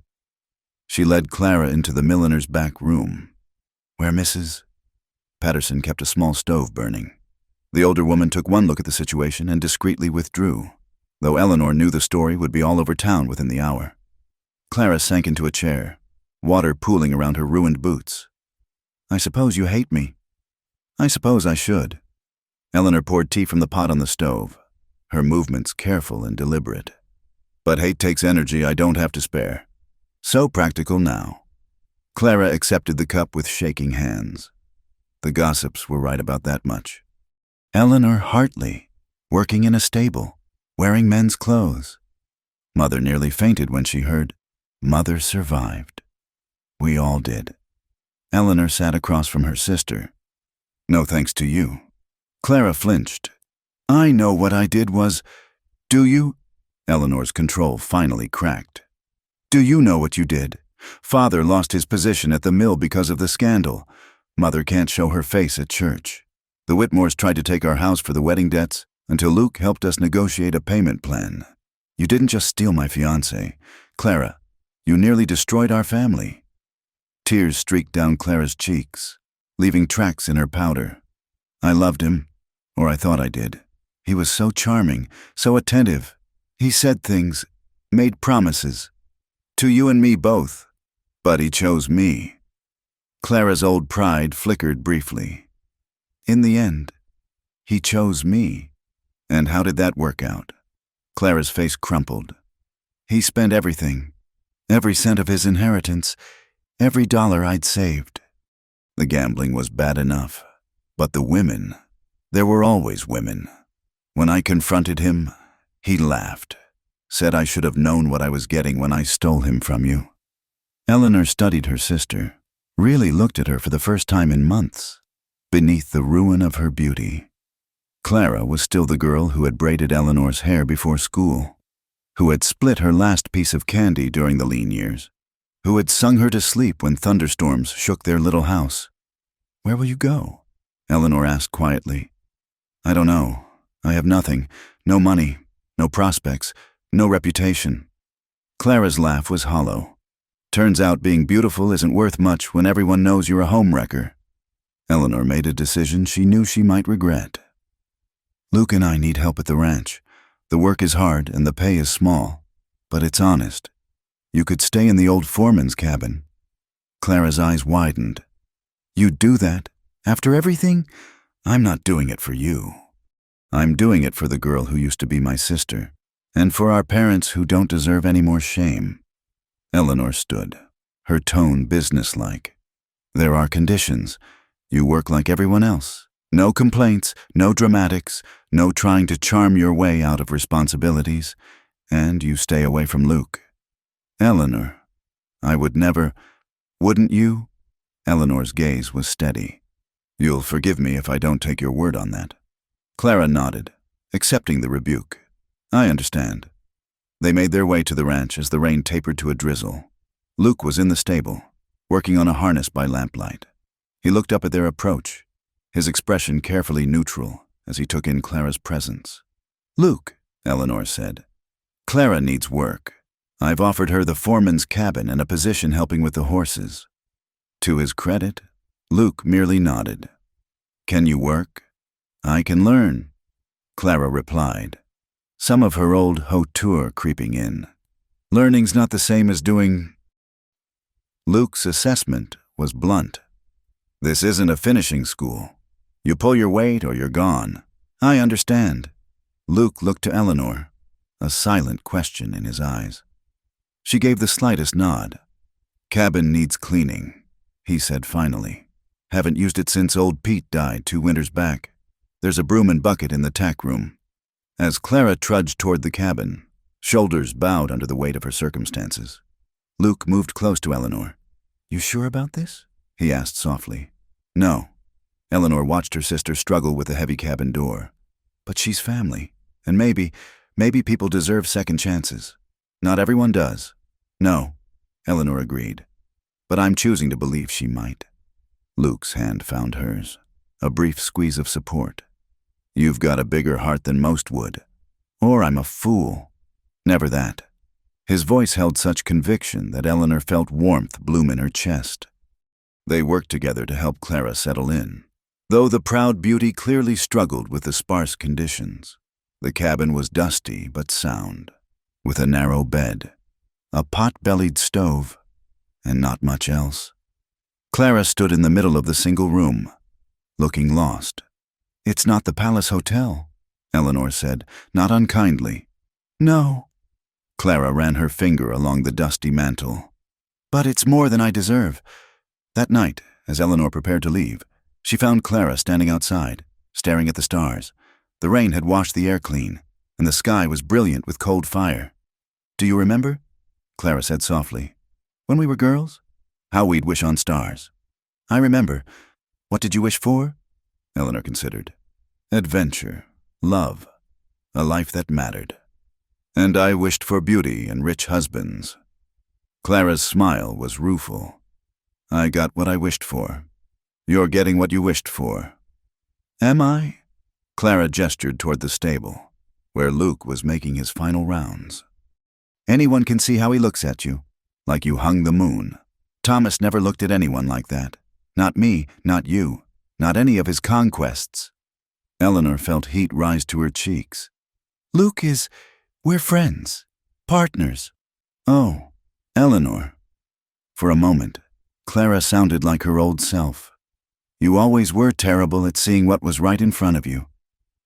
She led Clara into the milliner's back room, where Mrs. Patterson kept a small stove burning. The older woman took one look at the situation and discreetly withdrew, though Eleanor knew the story would be all over town within the hour. Clara sank into a chair, water pooling around her ruined boots. I suppose you hate me. I suppose I should. Eleanor poured tea from the pot on the stove, her movements careful and deliberate. But hate takes energy I don't have to spare. So practical now. Clara accepted the cup with shaking hands. The gossips were right about that much. Eleanor Hartley, working in a stable, wearing men's clothes. Mother nearly fainted when she heard, Mother survived. We all did. Eleanor sat across from her sister. No thanks to you. Clara flinched. I know what I did was, do you? Eleanor's control finally cracked. "Do you know what you did? Father lost his position at the mill because of the scandal. Mother can't show her face at church. The Whitmores tried to take our house for the wedding debts until Luke helped us negotiate a payment plan. You didn't just steal my fiancé. Clara, you nearly destroyed our family." Tears streaked down Clara's cheeks, leaving tracks in her powder. "I loved him, or I thought I did. He was so charming, so attentive. He said things, made promises. To you and me both. But he chose me." Clara's old pride flickered briefly. "In the end, he chose me. And how did that work out?" Clara's face crumpled. "He spent everything, every cent of his inheritance, every dollar I'd saved." The gambling was bad enough, but the women, there were always women. When I confronted him, he laughed, said I should have known what I was getting when I stole him from you. Eleanor studied her sister, really looked at her for the first time in months, beneath the ruin of her beauty. Clara was still the girl who had braided Eleanor's hair before school, who had split her last piece of candy during the lean years, who had sung her to sleep when thunderstorms shook their little house. "Where will you go?" Eleanor asked quietly. "I don't know. I have nothing. No money, no prospects, no reputation." Clara's laugh was hollow. "Turns out being beautiful isn't worth much when everyone knows you're a homewrecker." Eleanor made a decision she knew she might regret. "Luke and I need help at the ranch. The work is hard and the pay is small, but it's honest. You could stay in the old foreman's cabin." Clara's eyes widened. "You'd do that? After everything? I'm not doing it for you. I'm doing it for the girl who used to be my sister, and for our parents who don't deserve any more shame." Eleanor stood, her tone businesslike. "There are conditions. You work like everyone else. No complaints, no dramatics, no trying to charm your way out of responsibilities, and you stay away from Luke." "Eleanor, I would never—" "Wouldn't you?" Eleanor's gaze was steady. "You'll forgive me if I don't take your word on that." Clara nodded, accepting the rebuke. "I understand." They made their way to the ranch as the rain tapered to a drizzle. Luke was in the stable, working on a harness by lamplight. He looked up at their approach, his expression carefully neutral as he took in Clara's presence. "Luke," Eleanor said, "Clara needs work. I've offered her the foreman's cabin and a position helping with the horses." To his credit, Luke merely nodded. "Can you work?" "I can learn," Clara replied, some of her old hauteur creeping in. "Learning's not the same as doing—" Luke's assessment was blunt. "This isn't a finishing school. You pull your weight or you're gone." "I understand." Luke looked to Eleanor, a silent question in his eyes. She gave the slightest nod. "Cabin needs cleaning," he said finally. "Haven't used it since old Pete died 2 winters back. There's a broom and bucket in the tack room." As Clara trudged toward the cabin, shoulders bowed under the weight of her circumstances, Luke moved close to Eleanor. "You sure about this?" he asked softly. "No." Eleanor watched her sister struggle with the heavy cabin door. "But she's family, and maybe people deserve second chances. Not everyone does." "No," Eleanor agreed. "But I'm choosing to believe she might." Luke's hand found hers, a brief squeeze of support. "You've got a bigger heart than most would. Or I'm a fool." "Never that." His voice held such conviction that Eleanor felt warmth bloom in her chest. They worked together to help Clara settle in, though the proud beauty clearly struggled with the sparse conditions. The cabin was dusty but sound, with a narrow bed, a pot-bellied stove, and not much else. Clara stood in the middle of the single room, looking lost. "It's not the Palace Hotel," Eleanor said, not unkindly. "No." Clara ran her finger along the dusty mantle. "But it's more than I deserve." That night, as Eleanor prepared to leave, she found Clara standing outside, staring at the stars. The rain had washed the air clean, and the sky was brilliant with cold fire. "Do you remember?" Clara said softly. "When we were girls? How we'd wish on stars." "I remember. What did you wish for?" Eleanor considered. "Adventure, love, a life that mattered." And I wished for beauty and rich husbands. Clara's smile was rueful. I got what I wished for. You're getting what you wished for. Am I? Clara gestured toward the stable, where Luke was making his final rounds. Anyone can see how he looks at you, like you hung the moon. Thomas never looked at anyone like that. Not me, not you, not any of his conquests. Eleanor felt heat rise to her cheeks. We're friends, partners. Oh, Eleanor. For a moment, Clara sounded like her old self. You always were terrible at seeing what was right in front of you.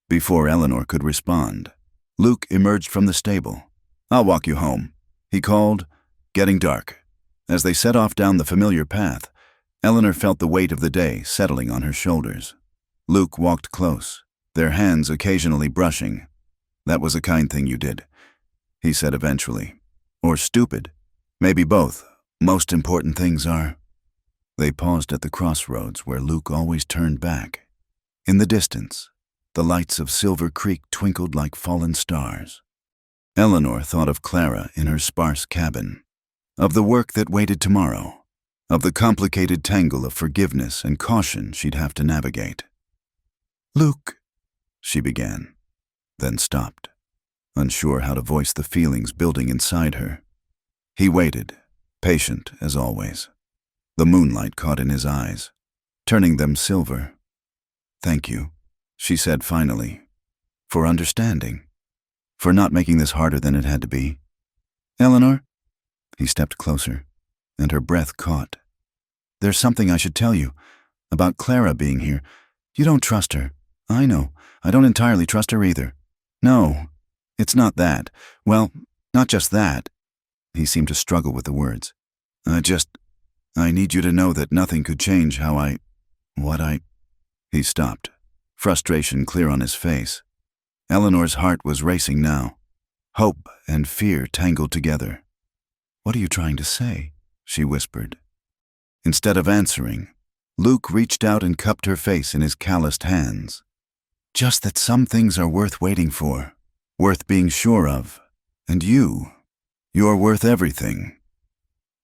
Before Eleanor could respond, Luke emerged from the stable. I'll walk you home, he called, getting dark. As they set off down the familiar path, Eleanor felt the weight of the day settling on her shoulders. Luke walked close, their hands occasionally brushing. That was a kind thing you did, he said eventually. Or stupid. Maybe both. Most important things are. They paused at the crossroads where Luke always turned back. In the distance, the lights of Silver Creek twinkled like fallen stars. Eleanor thought of Clara in her sparse cabin, of the work that waited tomorrow, of the complicated tangle of forgiveness and caution she'd have to navigate. Luke, she began, then stopped, unsure how to voice the feelings building inside her. He waited, patient as always. The moonlight caught in his eyes, turning them silver. Thank you, she said finally, for understanding, for not making this harder than it had to be. Eleanor? He stepped closer, and her breath caught. There's something I should tell you, about Clara being here. You don't trust her. I know. I don't entirely trust her either. No, it's not that. Well, not just that. He seemed to struggle with the words. I need you to know that nothing could change how He stopped, frustration clear on his face. Eleanor's heart was racing now. Hope and fear tangled together. What are you trying to say? She whispered. Instead of answering, Luke reached out and cupped her face in his calloused hands. Just that some things are worth waiting for, worth being sure of. And you're worth everything.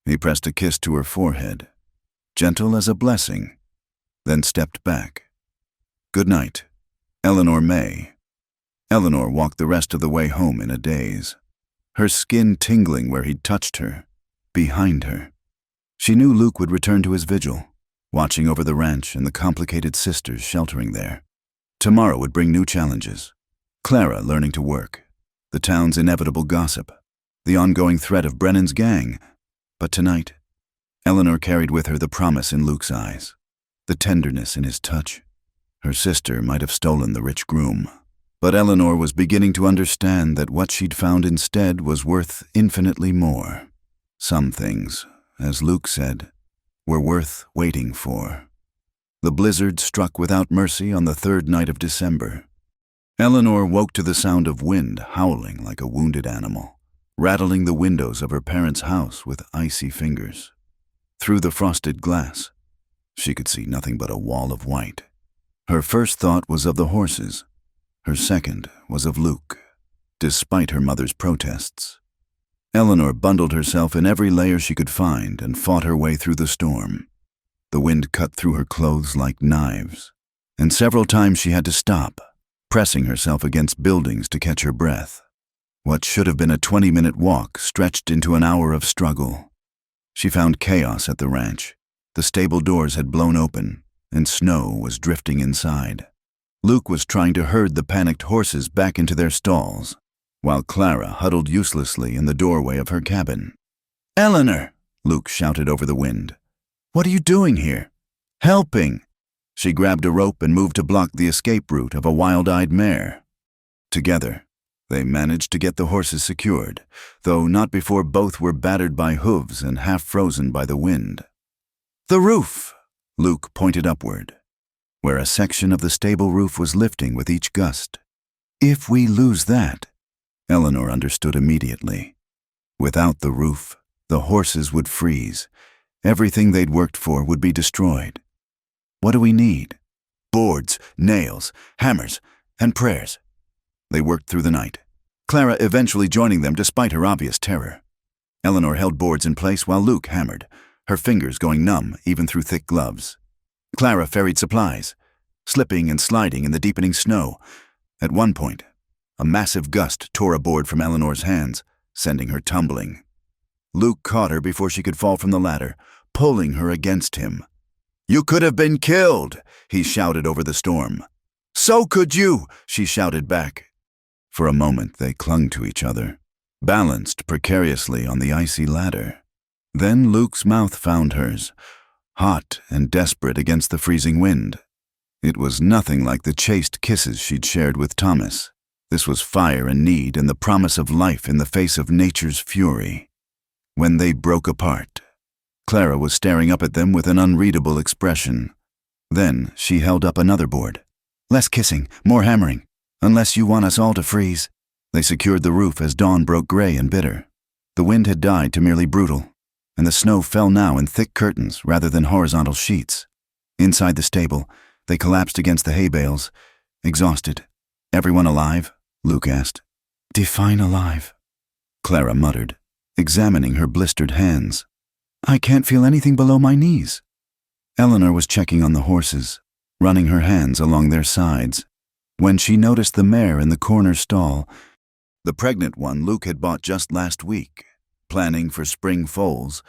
He pressed a kiss to her forehead, gentle as a blessing, then stepped back. Good night, Eleanor May. Eleanor walked the rest of the way home in a daze, her skin tingling where he'd touched her, behind her. She knew Luke would return to his vigil, watching over the ranch and the complicated sisters sheltering there. Tomorrow would bring new challenges. Clara learning to work, the town's inevitable gossip, the ongoing threat of Brennan's gang. But tonight, Eleanor carried with her the promise in Luke's eyes, the tenderness in his touch. Her sister might have stolen the rich groom, but Eleanor was beginning to understand that what she'd found instead was worth infinitely more. Some things, as Luke said, were worth waiting for. The blizzard struck without mercy on the third night of December. Eleanor woke to the sound of wind howling like a wounded animal, rattling the windows of her parents' house with icy fingers. Through the frosted glass, she could see nothing but a wall of white. Her first thought was of the horses. Her second was of Luke, despite her mother's protests. Eleanor bundled herself in every layer she could find and fought her way through the storm. The wind cut through her clothes like knives, and several times she had to stop, pressing herself against buildings to catch her breath. What should have been a 20-minute walk stretched into an hour of struggle. She found chaos at the ranch. The stable doors had blown open, and snow was drifting inside. Luke was trying to herd the panicked horses back into their stalls, while Clara huddled uselessly in the doorway of her cabin. Eleanor! Luke shouted over the wind. What are you doing here? Helping! She grabbed a rope and moved to block the escape route of a wild-eyed mare. Together, they managed to get the horses secured, though not before both were battered by hooves and half frozen by the wind. The roof! Luke pointed upward, where a section of the stable roof was lifting with each gust. If we lose that, Eleanor understood immediately. Without the roof, the horses would freeze. Everything they'd worked for would be destroyed. What do we need? Boards, nails, hammers, and prayers. They worked through the night, Clara eventually joining them despite her obvious terror. Eleanor held boards in place while Luke hammered, her fingers going numb even through thick gloves. Clara ferried supplies, slipping and sliding in the deepening snow. At one point, a massive gust tore a board from Eleanor's hands, sending her tumbling. Luke caught her before she could fall from the ladder, pulling her against him. "You could have been killed," he shouted over the storm. "So could you," she shouted back. For a moment they clung to each other, balanced precariously on the icy ladder. Then Luke's mouth found hers, hot and desperate against the freezing wind. It was nothing like the chaste kisses she'd shared with Thomas. This was fire and need and the promise of life in the face of nature's fury. When they broke apart, Clara was staring up at them with an unreadable expression. Then she held up another board. "Less kissing, more hammering. Unless you want us all to freeze." They secured the roof as dawn broke gray and bitter. The wind had died to merely brutal, and the snow fell now in thick curtains rather than horizontal sheets. Inside the stable, they collapsed against the hay bales, exhausted. "Everyone alive?" Luke asked. "Define alive," Clara muttered, examining her blistered hands. "I can't feel anything below my knees." Eleanor was checking on the horses, running her hands along their sides, when she noticed the mare in the corner stall, the pregnant one Luke had bought just last week, planning for spring foals.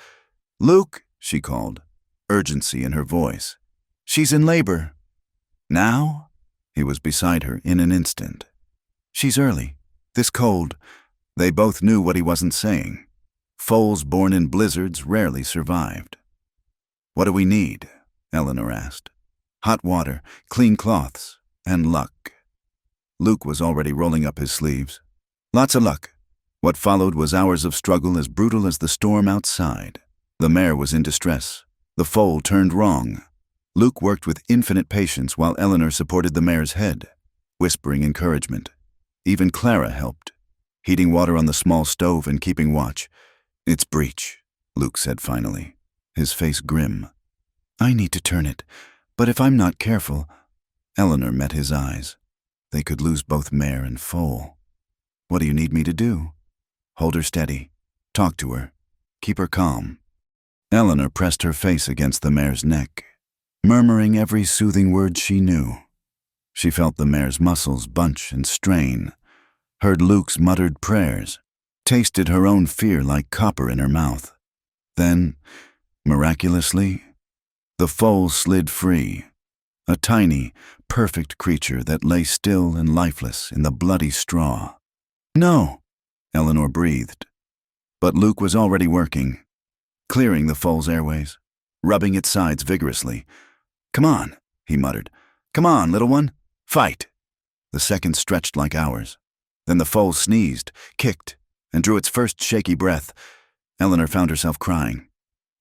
"Luke," she called, urgency in her voice. "She's in labor." "Now?" He was beside her in an instant. "She's early. This cold." They both knew what he wasn't saying. Foals born in blizzards rarely survived. "What do we need?" Eleanor asked. "Hot water, clean cloths, and luck." Luke was already rolling up his sleeves. "Lots of luck." What followed was hours of struggle as brutal as the storm outside. The mare was in distress. The foal turned wrong. Luke worked with infinite patience while Eleanor supported the mare's head, whispering encouragement. Even Clara helped, heating water on the small stove and keeping watch. "It's breech," Luke said finally, his face grim. "I need to turn it, but if I'm not careful..." Eleanor met his eyes. They could lose both mare and foal. "What do you need me to do?" "Hold her steady. Talk to her. Keep her calm." Eleanor pressed her face against the mare's neck, murmuring every soothing word she knew. She felt the mare's muscles bunch and strain, heard Luke's muttered prayers, tasted her own fear like copper in her mouth. Then, miraculously, the foal slid free, a tiny, perfect creature that lay still and lifeless in the bloody straw. "No," Eleanor breathed. But Luke was already working, clearing the foal's airways, rubbing its sides vigorously. "Come on," he muttered. "Come on, little one. Fight." The seconds stretched like hours. Then the foal sneezed, kicked, and drew its first shaky breath. Eleanor found herself crying,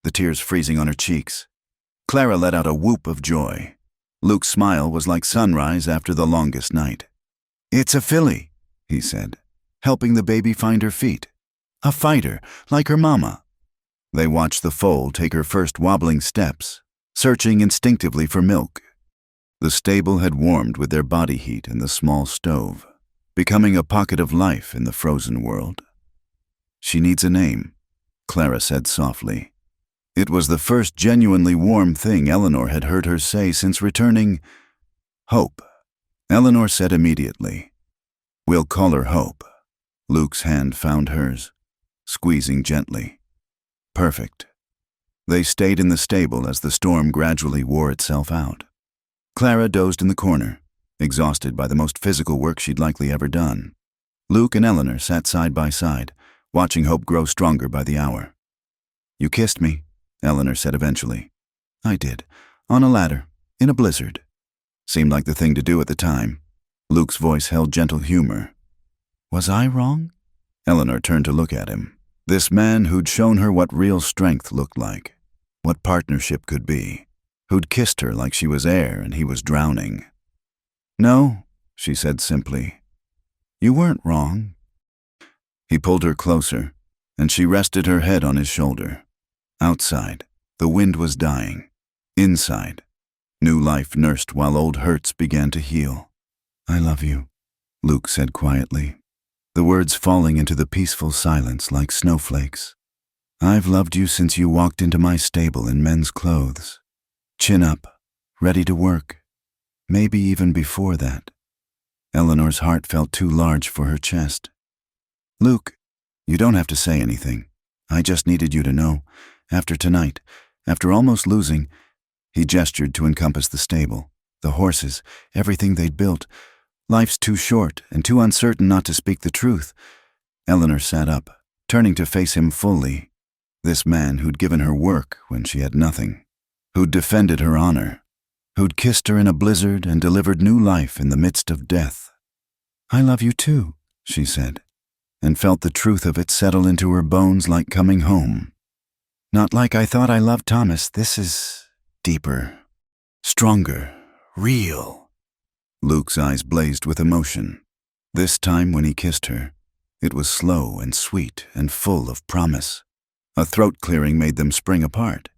the tears freezing on her cheeks. Clara let out a whoop of joy. Luke's smile was like sunrise after the longest night. "It's a filly," he said, helping the baby find her feet. "A fighter, like her mama." They watched the foal take her first wobbling steps, searching instinctively for milk. The stable had warmed with their body heat in the small stove, becoming a pocket of life in the frozen world. "She needs a name," Clara said softly. It was the first genuinely warm thing Eleanor had heard her say since returning. "Hope," Eleanor said immediately. "We'll call her Hope." Luke's hand found hers, squeezing gently. Perfect. They stayed in the stable as the storm gradually wore itself out. Clara dozed in the corner, exhausted by the most physical work she'd likely ever done. Luke and Eleanor sat side by side, watching Hope grow stronger by the hour. "You kissed me," Eleanor said eventually. "I did. On a ladder. In a blizzard." Seemed like the thing to do at the time. Luke's voice held gentle humor. "Was I wrong?" Eleanor turned to look at him. This man who'd shown her what real strength looked like, what partnership could be, who'd kissed her like she was air and he was drowning. "No," she said simply. "You weren't wrong." He pulled her closer, and she rested her head on his shoulder. Outside, the wind was dying. Inside, new life nursed while old hurts began to heal. "I love you," Luke said quietly. the words falling into the peaceful silence like snowflakes. I've loved you since you walked into my stable in men's clothes. Chin up, ready to work. Maybe even before that. Eleanor's heart felt too large for her chest. Luke, you don't have to say anything. I just needed you to know. After tonight, after almost losing, he gestured to encompass the stable, the horses, everything they'd built. Life's too short and too uncertain not to speak the truth. Eleanor sat up, turning to face him fully. This man who'd given her work when she had nothing, who'd defended her honor, who'd kissed her in a blizzard and delivered new life in the midst of death. I love you too, she said, and felt the truth of it settle into her bones like coming home. Not like I thought I loved Thomas. This is deeper, stronger, real. Luke's eyes blazed with emotion. This time when he kissed her, it was slow and sweet and full of promise. A throat clearing made them spring apart.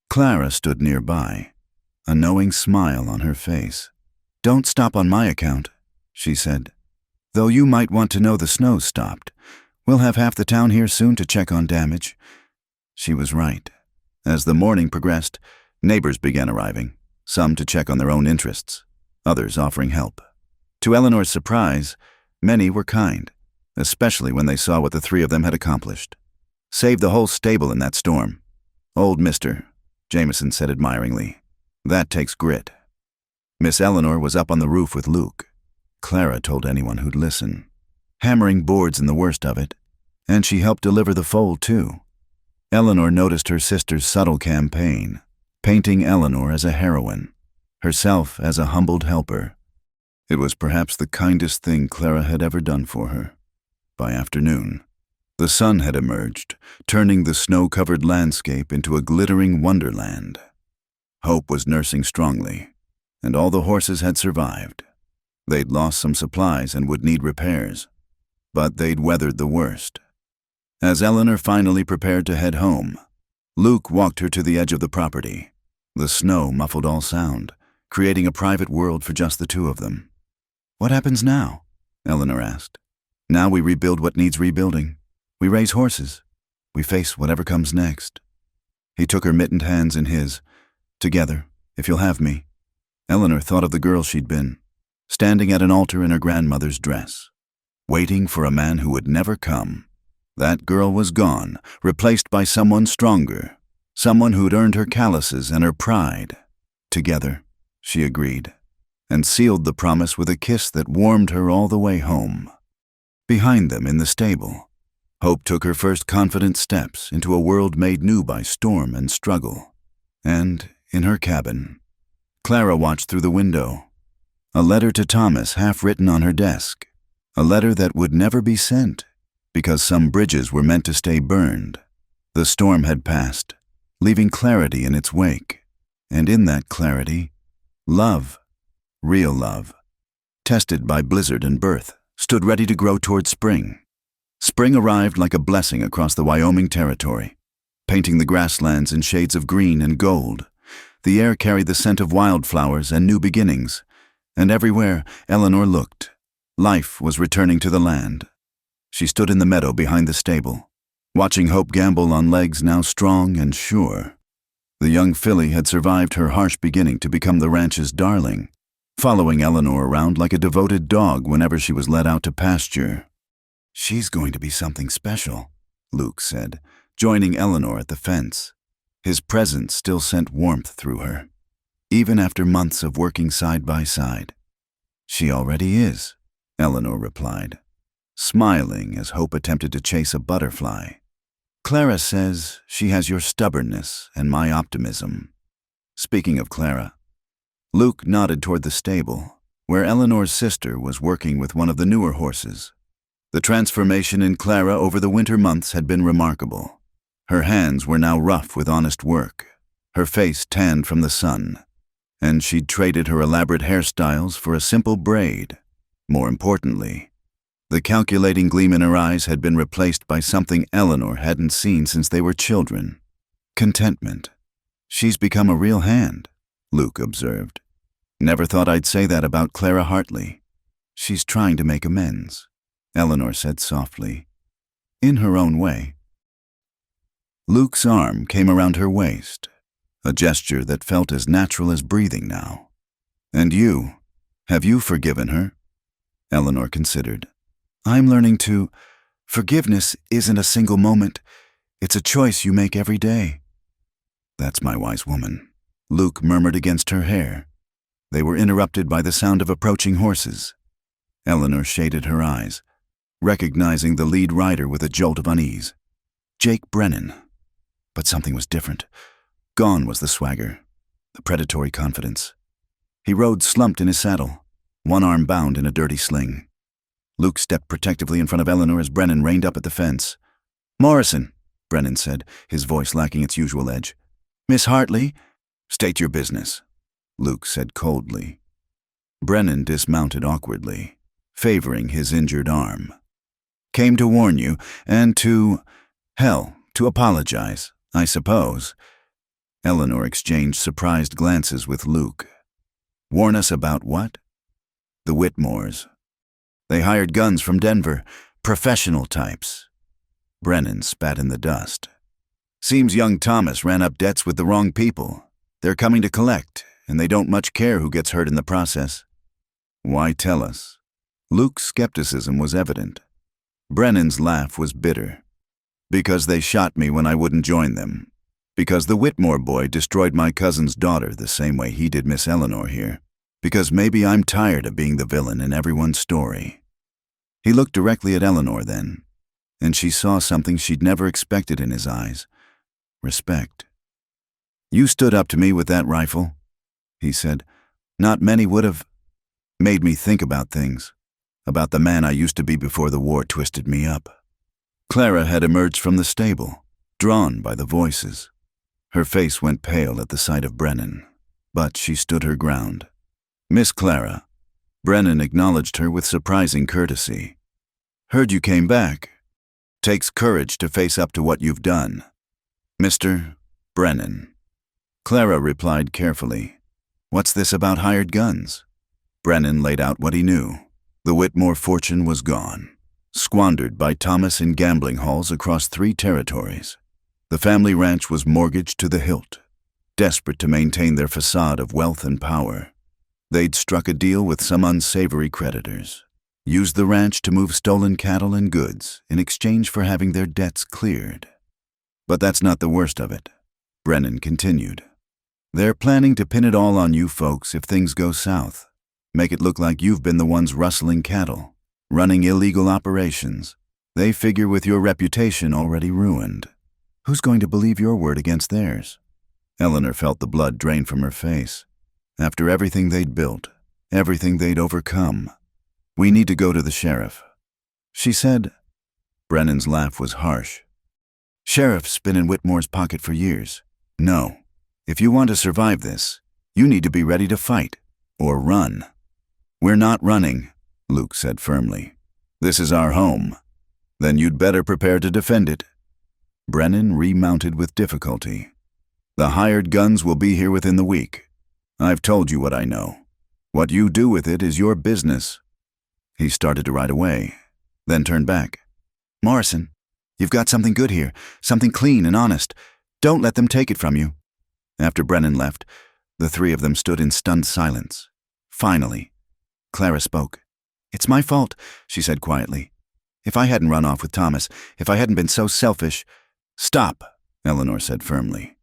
Clara stood nearby, a knowing smile on her face. Don't stop on my account, she said. Though you might want to know the snow's stopped. We'll have half the town here soon to check on damage. She was right. As the morning progressed, neighbors began arriving, some to check on their own interests, others offering help. To Eleanor's surprise, many were kind, especially when they saw what the three of them had accomplished. Saved the whole stable in that storm. Old Mr., Jameson said admiringly. That takes grit. Miss Eleanor was up on the roof with Luke. Clara told anyone who'd listen. Hammering boards in the worst of it, and she helped deliver the fold too. Eleanor noticed her sister's subtle campaign, painting Eleanor as a heroine, herself as a humbled helper. It was perhaps the kindest thing Clara had ever done for her. By afternoon, the sun had emerged, turning the snow-covered landscape into a glittering wonderland. Hope was nursing strongly, and all the horses had survived. They'd lost some supplies and would need repairs, but they'd weathered the worst. As Eleanor finally prepared to head home, Luke walked her to the edge of the property. The snow muffled all sound, creating a private world for just the two of them. What happens now? Eleanor asked. Now we rebuild what needs rebuilding. We raise horses. We face whatever comes next. He took her mittened hands in his. Together, if you'll have me. Eleanor thought of the girl she'd been, standing at an altar in her grandmother's dress, waiting for a man who would never come. That girl was gone, replaced by someone stronger, someone who'd earned her calluses and her pride. Together, she agreed, and sealed the promise with a kiss that warmed her all the way home. Behind them in the stable, Hope took her first confident steps into a world made new by storm and struggle. And, in her cabin, Clara watched through the window. A letter to Thomas half written on her desk, a letter that would never be sent, because some bridges were meant to stay burned. The storm had passed, leaving clarity in its wake, and in that clarity, love, real love, tested by blizzard and birth, stood ready to grow toward spring. Spring arrived like a blessing across the Wyoming territory, painting the grasslands in shades of green and gold. The air carried the scent of wildflowers and new beginnings, and everywhere Eleanor looked, life was returning to the land. She stood in the meadow behind the stable, watching Hope gambol on legs now strong and sure. The young filly had survived her harsh beginning to become the ranch's darling, following Eleanor around like a devoted dog whenever she was let out to pasture. She's going to be something special, Luke said, joining Eleanor at the fence. His presence still sent warmth through her, even after months of working side by side. She already is, Eleanor replied, smiling as Hope attempted to chase a butterfly. Clara says she has your stubbornness and my optimism. Speaking of Clara, Luke nodded toward the stable, where Eleanor's sister was working with one of the newer horses. The transformation in Clara over the winter months had been remarkable. Her hands were now rough with honest work, her face tanned from the sun, and she'd traded her elaborate hairstyles for a simple braid. More importantly, the calculating gleam in her eyes had been replaced by something Eleanor hadn't seen since they were children. Contentment. She's become a real hand, Luke observed. Never thought I'd say that about Clara Hartley. She's trying to make amends. Eleanor said softly, in her own way. Luke's arm came around her waist, a gesture that felt as natural as breathing now. And you, have you forgiven her? Eleanor considered. I'm learning to. Forgiveness isn't a single moment. It's a choice you make every day. That's my wise woman, Luke murmured against her hair. They were interrupted by the sound of approaching horses. Eleanor shaded her eyes, recognizing the lead rider with a jolt of unease. Jake Brennan. But something was different. Gone was the swagger, the predatory confidence. He rode slumped in his saddle, one arm bound in a dirty sling. Luke stepped protectively in front of Eleanor as Brennan reined up at the fence. Morrison, Brennan said, his voice lacking its usual edge. Miss Hartley? State your business, Luke said coldly. Brennan dismounted awkwardly, favoring his injured arm. Came to warn you, and to apologize, I suppose. Eleanor exchanged surprised glances with Luke. Warn us about what? The Whitmores. They hired guns from Denver, professional types. Brennan spat in the dust. Seems young Thomas ran up debts with the wrong people. They're coming to collect, and they don't much care who gets hurt in the process. Why tell us? Luke's skepticism was evident. Brennan's laugh was bitter. Because they shot me when I wouldn't join them. Because the Whitmore boy destroyed my cousin's daughter the same way he did Miss Eleanor here. Because maybe I'm tired of being the villain in everyone's story. He looked directly at Eleanor then, and she saw something she'd never expected in his eyes. Respect. You stood up to me with that rifle, he said. Not many would have. Made me think about things. About the man I used to be before the war twisted me up. Clara had emerged from the stable, drawn by the voices. Her face went pale at the sight of Brennan, but she stood her ground. Miss Clara. Brennan acknowledged her with surprising courtesy. Heard you came back. Takes courage to face up to what you've done. Mr. Brennan. Clara replied carefully. What's this about hired guns? Brennan laid out what he knew. The Whitmore fortune was gone, squandered by Thomas in gambling halls across 3 territories. The family ranch was mortgaged to the hilt, desperate to maintain their facade of wealth and power. They'd struck a deal with some unsavory creditors, used the ranch to move stolen cattle and goods in exchange for having their debts cleared. But that's not the worst of it, Brennan continued. They're planning to pin it all on you folks if things go south. Make it look like you've been the ones rustling cattle, running illegal operations. They figure with your reputation already ruined. Who's going to believe your word against theirs? Eleanor felt the blood drain from her face. After everything they'd built, everything they'd overcome. We need to go to the sheriff. She said. Brennan's laugh was harsh. Sheriff's been in Whitmore's pocket for years. No. If you want to survive this, you need to be ready to fight. Or run. We're not running, Luke said firmly. This is our home. Then you'd better prepare to defend it. Brennan remounted with difficulty. The hired guns will be here within the week. I've told you what I know. What you do with it is your business. He started to ride away, then turned back. Morrison, you've got something good here, something clean and honest. Don't let them take it from you. After Brennan left, the 3 of them stood in stunned silence. Finally, Clara spoke. It's my fault, she said quietly. If I hadn't run off with Thomas, if I hadn't been so selfish. Stop, Eleanor said firmly.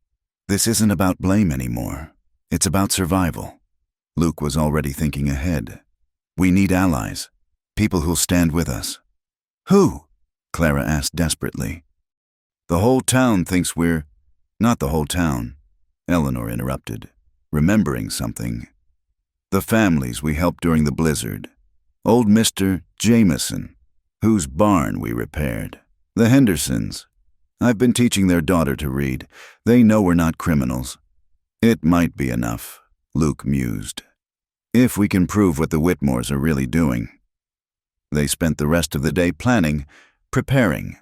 This isn't about blame anymore. It's about survival. Luke was already thinking ahead. We need allies, people who'll stand with us. Who? Clara asked desperately. The whole town thinks we're... Not the whole town, Eleanor interrupted, remembering something. The families we helped during the blizzard. Old Mr. Jameson, whose barn we repaired. The Hendersons. I've been teaching their daughter to read. They know we're not criminals. It might be enough, Luke mused. If we can prove what the Whitmores are really doing. They spent the rest of the day planning, preparing.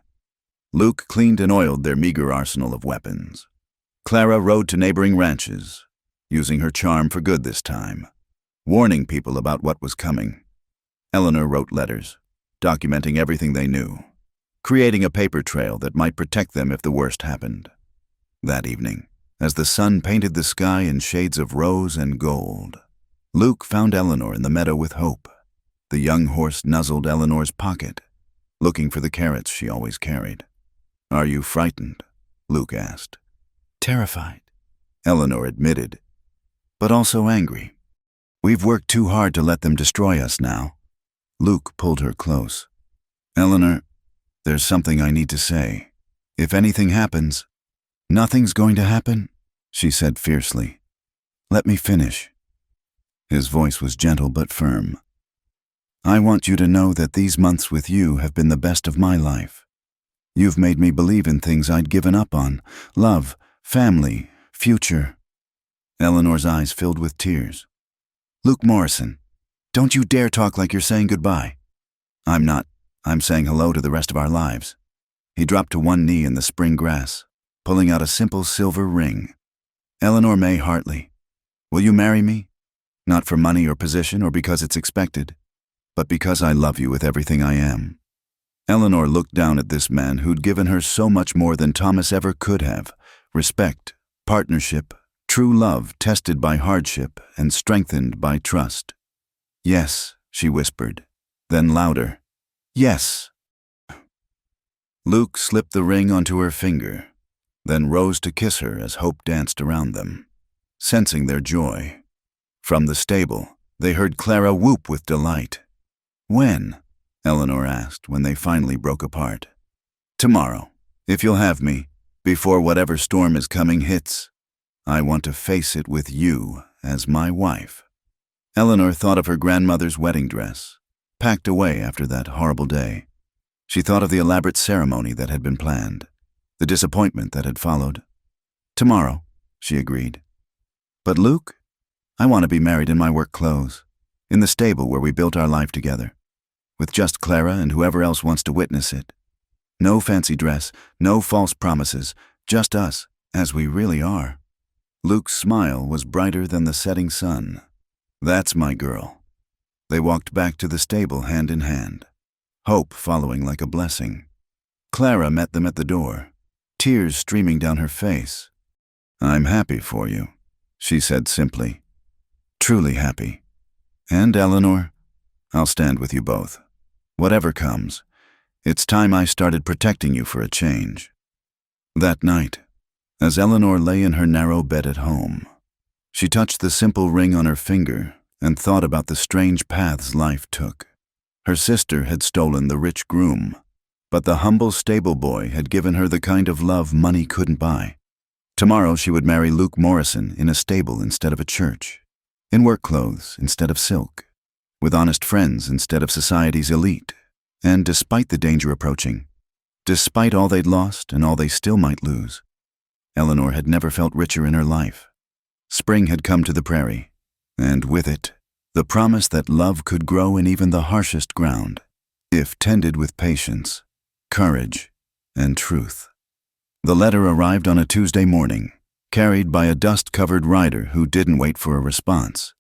Luke cleaned and oiled their meager arsenal of weapons. Clara rode to neighboring ranches, using her charm for good this time, warning people about what was coming. Eleanor wrote letters, documenting everything they knew, creating a paper trail that might protect them if the worst happened. That evening, as the sun painted the sky in shades of rose and gold, Luke found Eleanor in the meadow with Hope. The young horse nuzzled Eleanor's pocket, looking for the carrots she always carried. "Are you frightened?" Luke asked. "Terrified," Eleanor admitted, "but also angry. We've worked too hard to let them destroy us now." Luke pulled her close. "Eleanor, there's something I need to say. If anything happens—" "Nothing's going to happen," she said fiercely. "Let me finish." His voice was gentle but firm. "I want you to know that these months with you have been the best of my life. You've made me believe in things I'd given up on: love, family, future." Eleanor's eyes filled with tears. "Luke Morrison, don't you dare talk like you're saying goodbye." "I'm not. I'm saying hello to the rest of our lives." He dropped to one knee in the spring grass, pulling out a simple silver ring. "Eleanor May Hartley, will you marry me? Not for money or position or because it's expected, but because I love you with everything I am." Eleanor looked down at this man who'd given her so much more than Thomas ever could have: respect, partnership, true love tested by hardship and strengthened by trust. "Yes," she whispered, then louder, "Yes." Luke slipped the ring onto her finger, then rose to kiss her as Hope danced around them, sensing their joy. From the stable, they heard Clara whoop with delight. "When?" Eleanor asked when they finally broke apart. "Tomorrow, if you'll have me, before whatever storm is coming hits. I want to face it with you as my wife." Eleanor thought of her grandmother's wedding dress, packed away after that horrible day. She thought of the elaborate ceremony that had been planned, the disappointment that had followed. "Tomorrow," she agreed. "But Luke, I want to be married in my work clothes, in the stable where we built our life together, with just Clara and whoever else wants to witness it. No fancy dress, no false promises, just us, as we really are." Luke's smile was brighter than the setting sun. "That's my girl." They walked back to the stable hand in hand, Hope following like a blessing. Clara met them at the door, tears streaming down her face. "I'm happy for you," she said simply. "Truly happy. And Eleanor, I'll stand with you both. Whatever comes, it's time I started protecting you for a change." That night, as Eleanor lay in her narrow bed at home, she touched the simple ring on her finger and thought about the strange paths life took. Her sister had stolen the rich Groom, but the humble stable boy had given her the kind of love money couldn't buy. Tomorrow she would marry Luke Morrison in a stable instead of a church, in work clothes instead of silk, with honest friends instead of society's elite. And despite the danger approaching, despite all they'd lost and all they still might lose, Eleanor had never felt richer in her life. Spring had come to the prairie, and with it, the promise that love could grow in even the harshest ground, if tended with patience, courage, and truth. The letter arrived on a Tuesday morning, carried by a dust-covered rider who didn't wait for a response.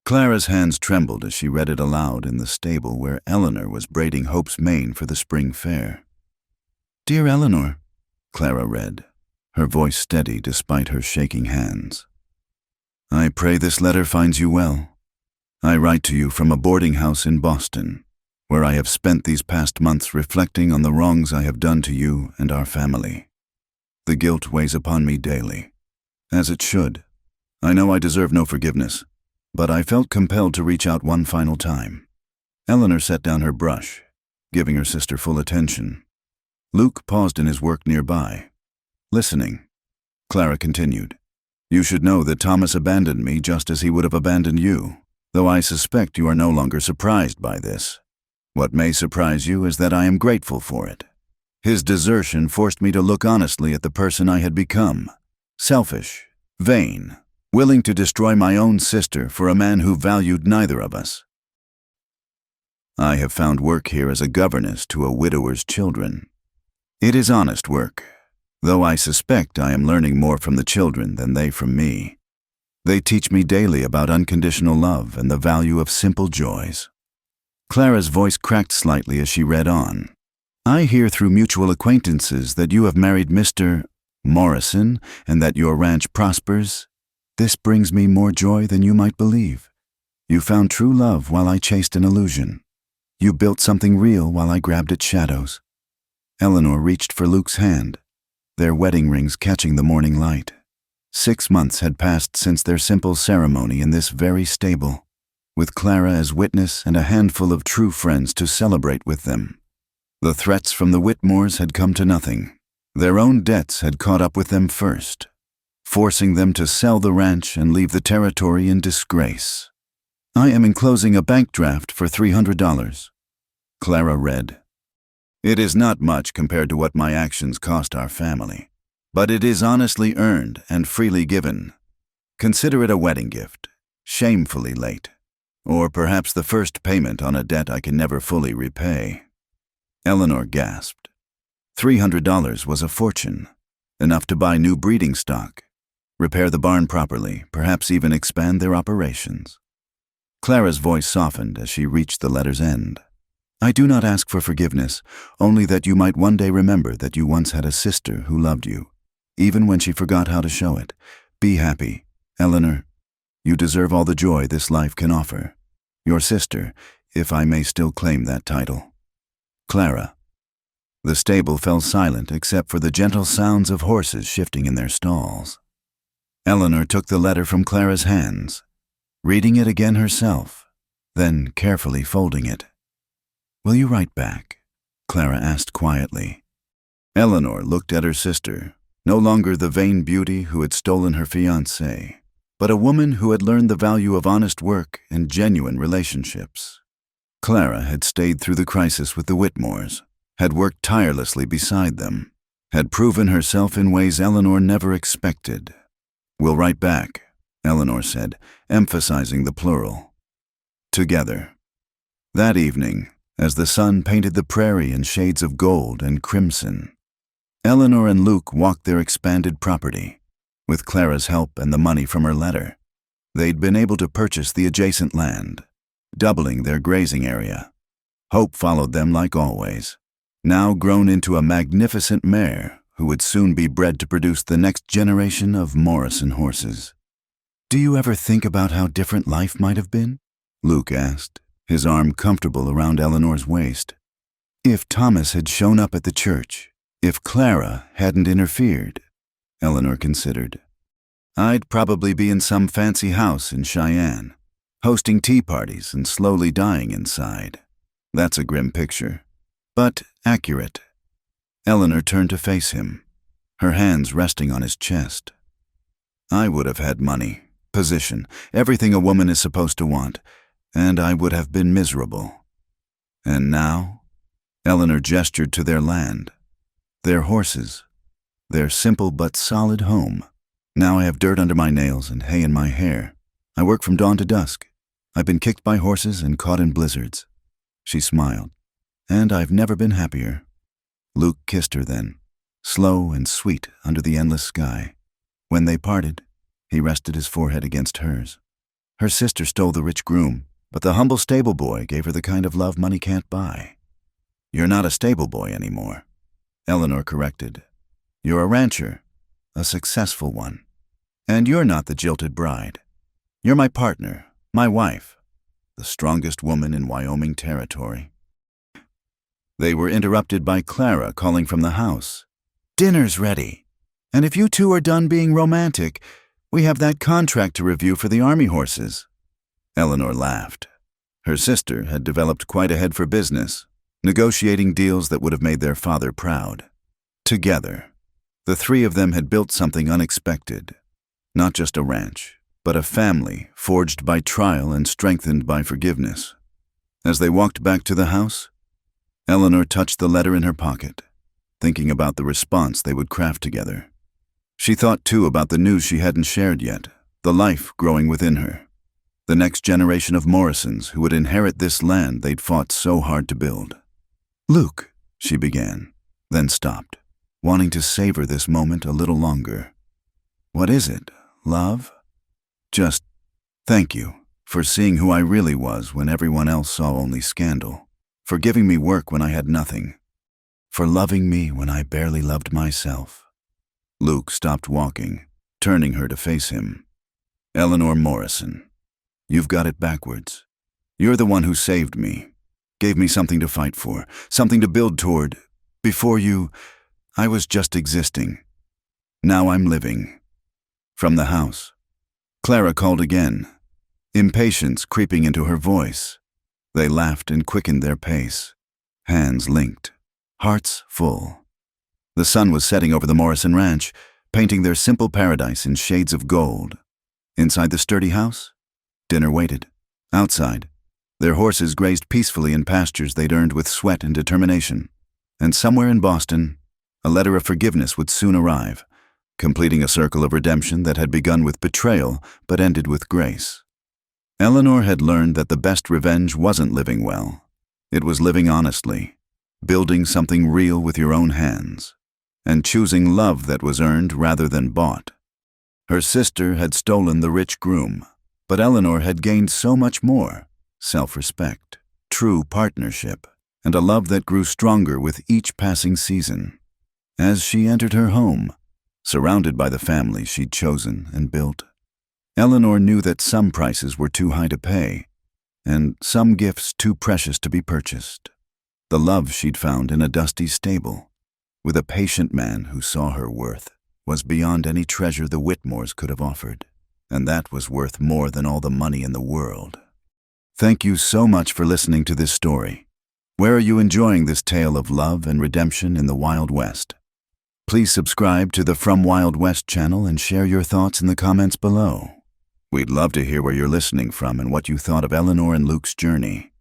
Clara's hands trembled as she read it aloud in the stable where Eleanor was braiding Hope's mane for the spring fair. "Dear Eleanor," Clara read, her voice steady despite her shaking hands. "I pray this letter finds you well. I write to you from a boarding house in Boston, where I have spent these past months reflecting on the wrongs I have done to you and our family. The guilt weighs upon me daily, as it should. I know I deserve no forgiveness, but I felt compelled to reach out one final time." Eleanor set down her brush, giving her sister full attention. Luke paused in his work nearby, listening. Clara continued, "You should know that Thomas abandoned me just as he would have abandoned you, though I suspect you are no longer surprised by this. What may surprise you is that I am grateful for it. His desertion forced me to look honestly at the person I had become, selfish, vain, willing to destroy my own sister for a man who valued neither of us. I have found work here as a governess to a widower's children. It is honest work, though I suspect I am learning more from the children than they from me. They teach me daily about unconditional love and the value of simple joys." Clara's voice cracked slightly as she read on. I hear through mutual acquaintances that you have married Mr. Morrison and that your ranch prospers. This brings me more joy than you might believe. You found true love while I chased an illusion. You built something real while I grabbed at shadows. Eleanor reached for Luke's hand, their wedding rings catching the morning light. 6 months had passed since their simple ceremony in this very stable, with Clara as witness and a handful of true friends to celebrate with them. The threats from the Whitmores had come to nothing. Their own debts had caught up with them first, forcing them to sell the ranch and leave the territory in disgrace. I am enclosing a bank draft for $300. Clara read. It is not much compared to what my actions cost our family, but it is honestly earned and freely given. Consider it a wedding gift, shamefully late, or perhaps the first payment on a debt I can never fully repay. Eleanor gasped. $300 was a fortune, enough to buy new breeding stock, repair the barn properly, perhaps even expand their operations. Clara's voice softened as she reached the letter's end. I do not ask for forgiveness, only that you might one day remember that you once had a sister who loved you, even when she forgot how to show it. Be happy, Eleanor. You deserve all the joy this life can offer. Your sister, if I may still claim that title. Clara. The stable fell silent except for the gentle sounds of horses shifting in their stalls. Eleanor took the letter from Clara's hands, reading it again herself, then carefully folding it. Will you write back? Clara asked quietly. Eleanor looked at her sister, no longer the vain beauty who had stolen her fiancé, but a woman who had learned the value of honest work and genuine relationships. Clara had stayed through the crisis with the Whitmores, had worked tirelessly beside them, had proven herself in ways Eleanor never expected. We'll write back, Eleanor said, emphasizing the plural. Together. That evening, as the sun painted the prairie in shades of gold and crimson, Eleanor and Luke walked their expanded property. With Clara's help and the money from her letter, they'd been able to purchase the adjacent land, doubling their grazing area. Hope followed them like always, now grown into a magnificent mare who would soon be bred to produce the next generation of Morrison horses. Do you ever think about how different life might have been? Luke asked, his arm comfortable around Eleanor's waist. If Thomas had shown up at the church, if Clara hadn't interfered, Eleanor considered. I'd probably be in some fancy house in Cheyenne, hosting tea parties and slowly dying inside. That's a grim picture, but accurate. Eleanor turned to face him, her hands resting on his chest. I would have had money, position, everything a woman is supposed to want, and I would have been miserable. And now? Eleanor gestured to their land, their horses, their simple but solid home. Now I have dirt under my nails and hay in my hair. I work from dawn to dusk. I've been kicked by horses and caught in blizzards. She smiled. And I've never been happier. Luke kissed her then, slow and sweet under the endless sky. When they parted, he rested his forehead against hers. Her sister stole the rich groom, but the humble stable boy gave her the kind of love money can't buy. You're not a stable boy anymore, Eleanor corrected. You're a rancher, a successful one. And you're not the jilted bride. You're my partner, my wife, the strongest woman in Wyoming territory. They were interrupted by Clara calling from the house. Dinner's ready. And if you two are done being romantic, we have that contract to review for the army horses. Eleanor laughed. Her sister had developed quite a head for business, negotiating deals that would have made their father proud. Together, the three of them had built something unexpected. Not just a ranch, but a family forged by trial and strengthened by forgiveness. As they walked back to the house, Eleanor touched the letter in her pocket, thinking about the response they would craft together. She thought too about the news she hadn't shared yet, the life growing within her, the next generation of Morrisons who would inherit this land they'd fought so hard to build. Luke, she began, then stopped, wanting to savor this moment a little longer. What is it, love? Just thank you for seeing who I really was when everyone else saw only scandal, for giving me work when I had nothing, for loving me when I barely loved myself. Luke stopped walking, turning her to face him. Eleanor Morrison, you've got it backwards. You're the one who saved me, gave me something to fight for, something to build toward. Before you, I was just existing. Now I'm living. From the house, Clara called again, impatience creeping into her voice. They laughed and quickened their pace, hands linked, hearts full. The sun was setting over the Morrison ranch, painting their simple paradise in shades of gold. Inside the sturdy house, dinner waited. Outside, their horses grazed peacefully in pastures they'd earned with sweat and determination. And somewhere in Boston, a letter of forgiveness would soon arrive, completing a circle of redemption that had begun with betrayal but ended with grace. Eleanor had learned that the best revenge wasn't living well. It was living honestly, building something real with your own hands, and choosing love that was earned rather than bought. Her sister had stolen the rich groom, but Eleanor had gained so much more: self-respect, true partnership, and a love that grew stronger with each passing season. As she entered her home, surrounded by the family she'd chosen and built, Eleanor knew that some prices were too high to pay, and some gifts too precious to be purchased. The love she'd found in a dusty stable, with a patient man who saw her worth, was beyond any treasure the Whitmores could have offered, and that was worth more than all the money in the world. Thank you so much for listening to this story. Where are you enjoying this tale of love and redemption in the Wild West? Please subscribe to the From Wild West channel and share your thoughts in the comments below. We'd love to hear where you're listening from and what you thought of Eleanor and Luke's journey.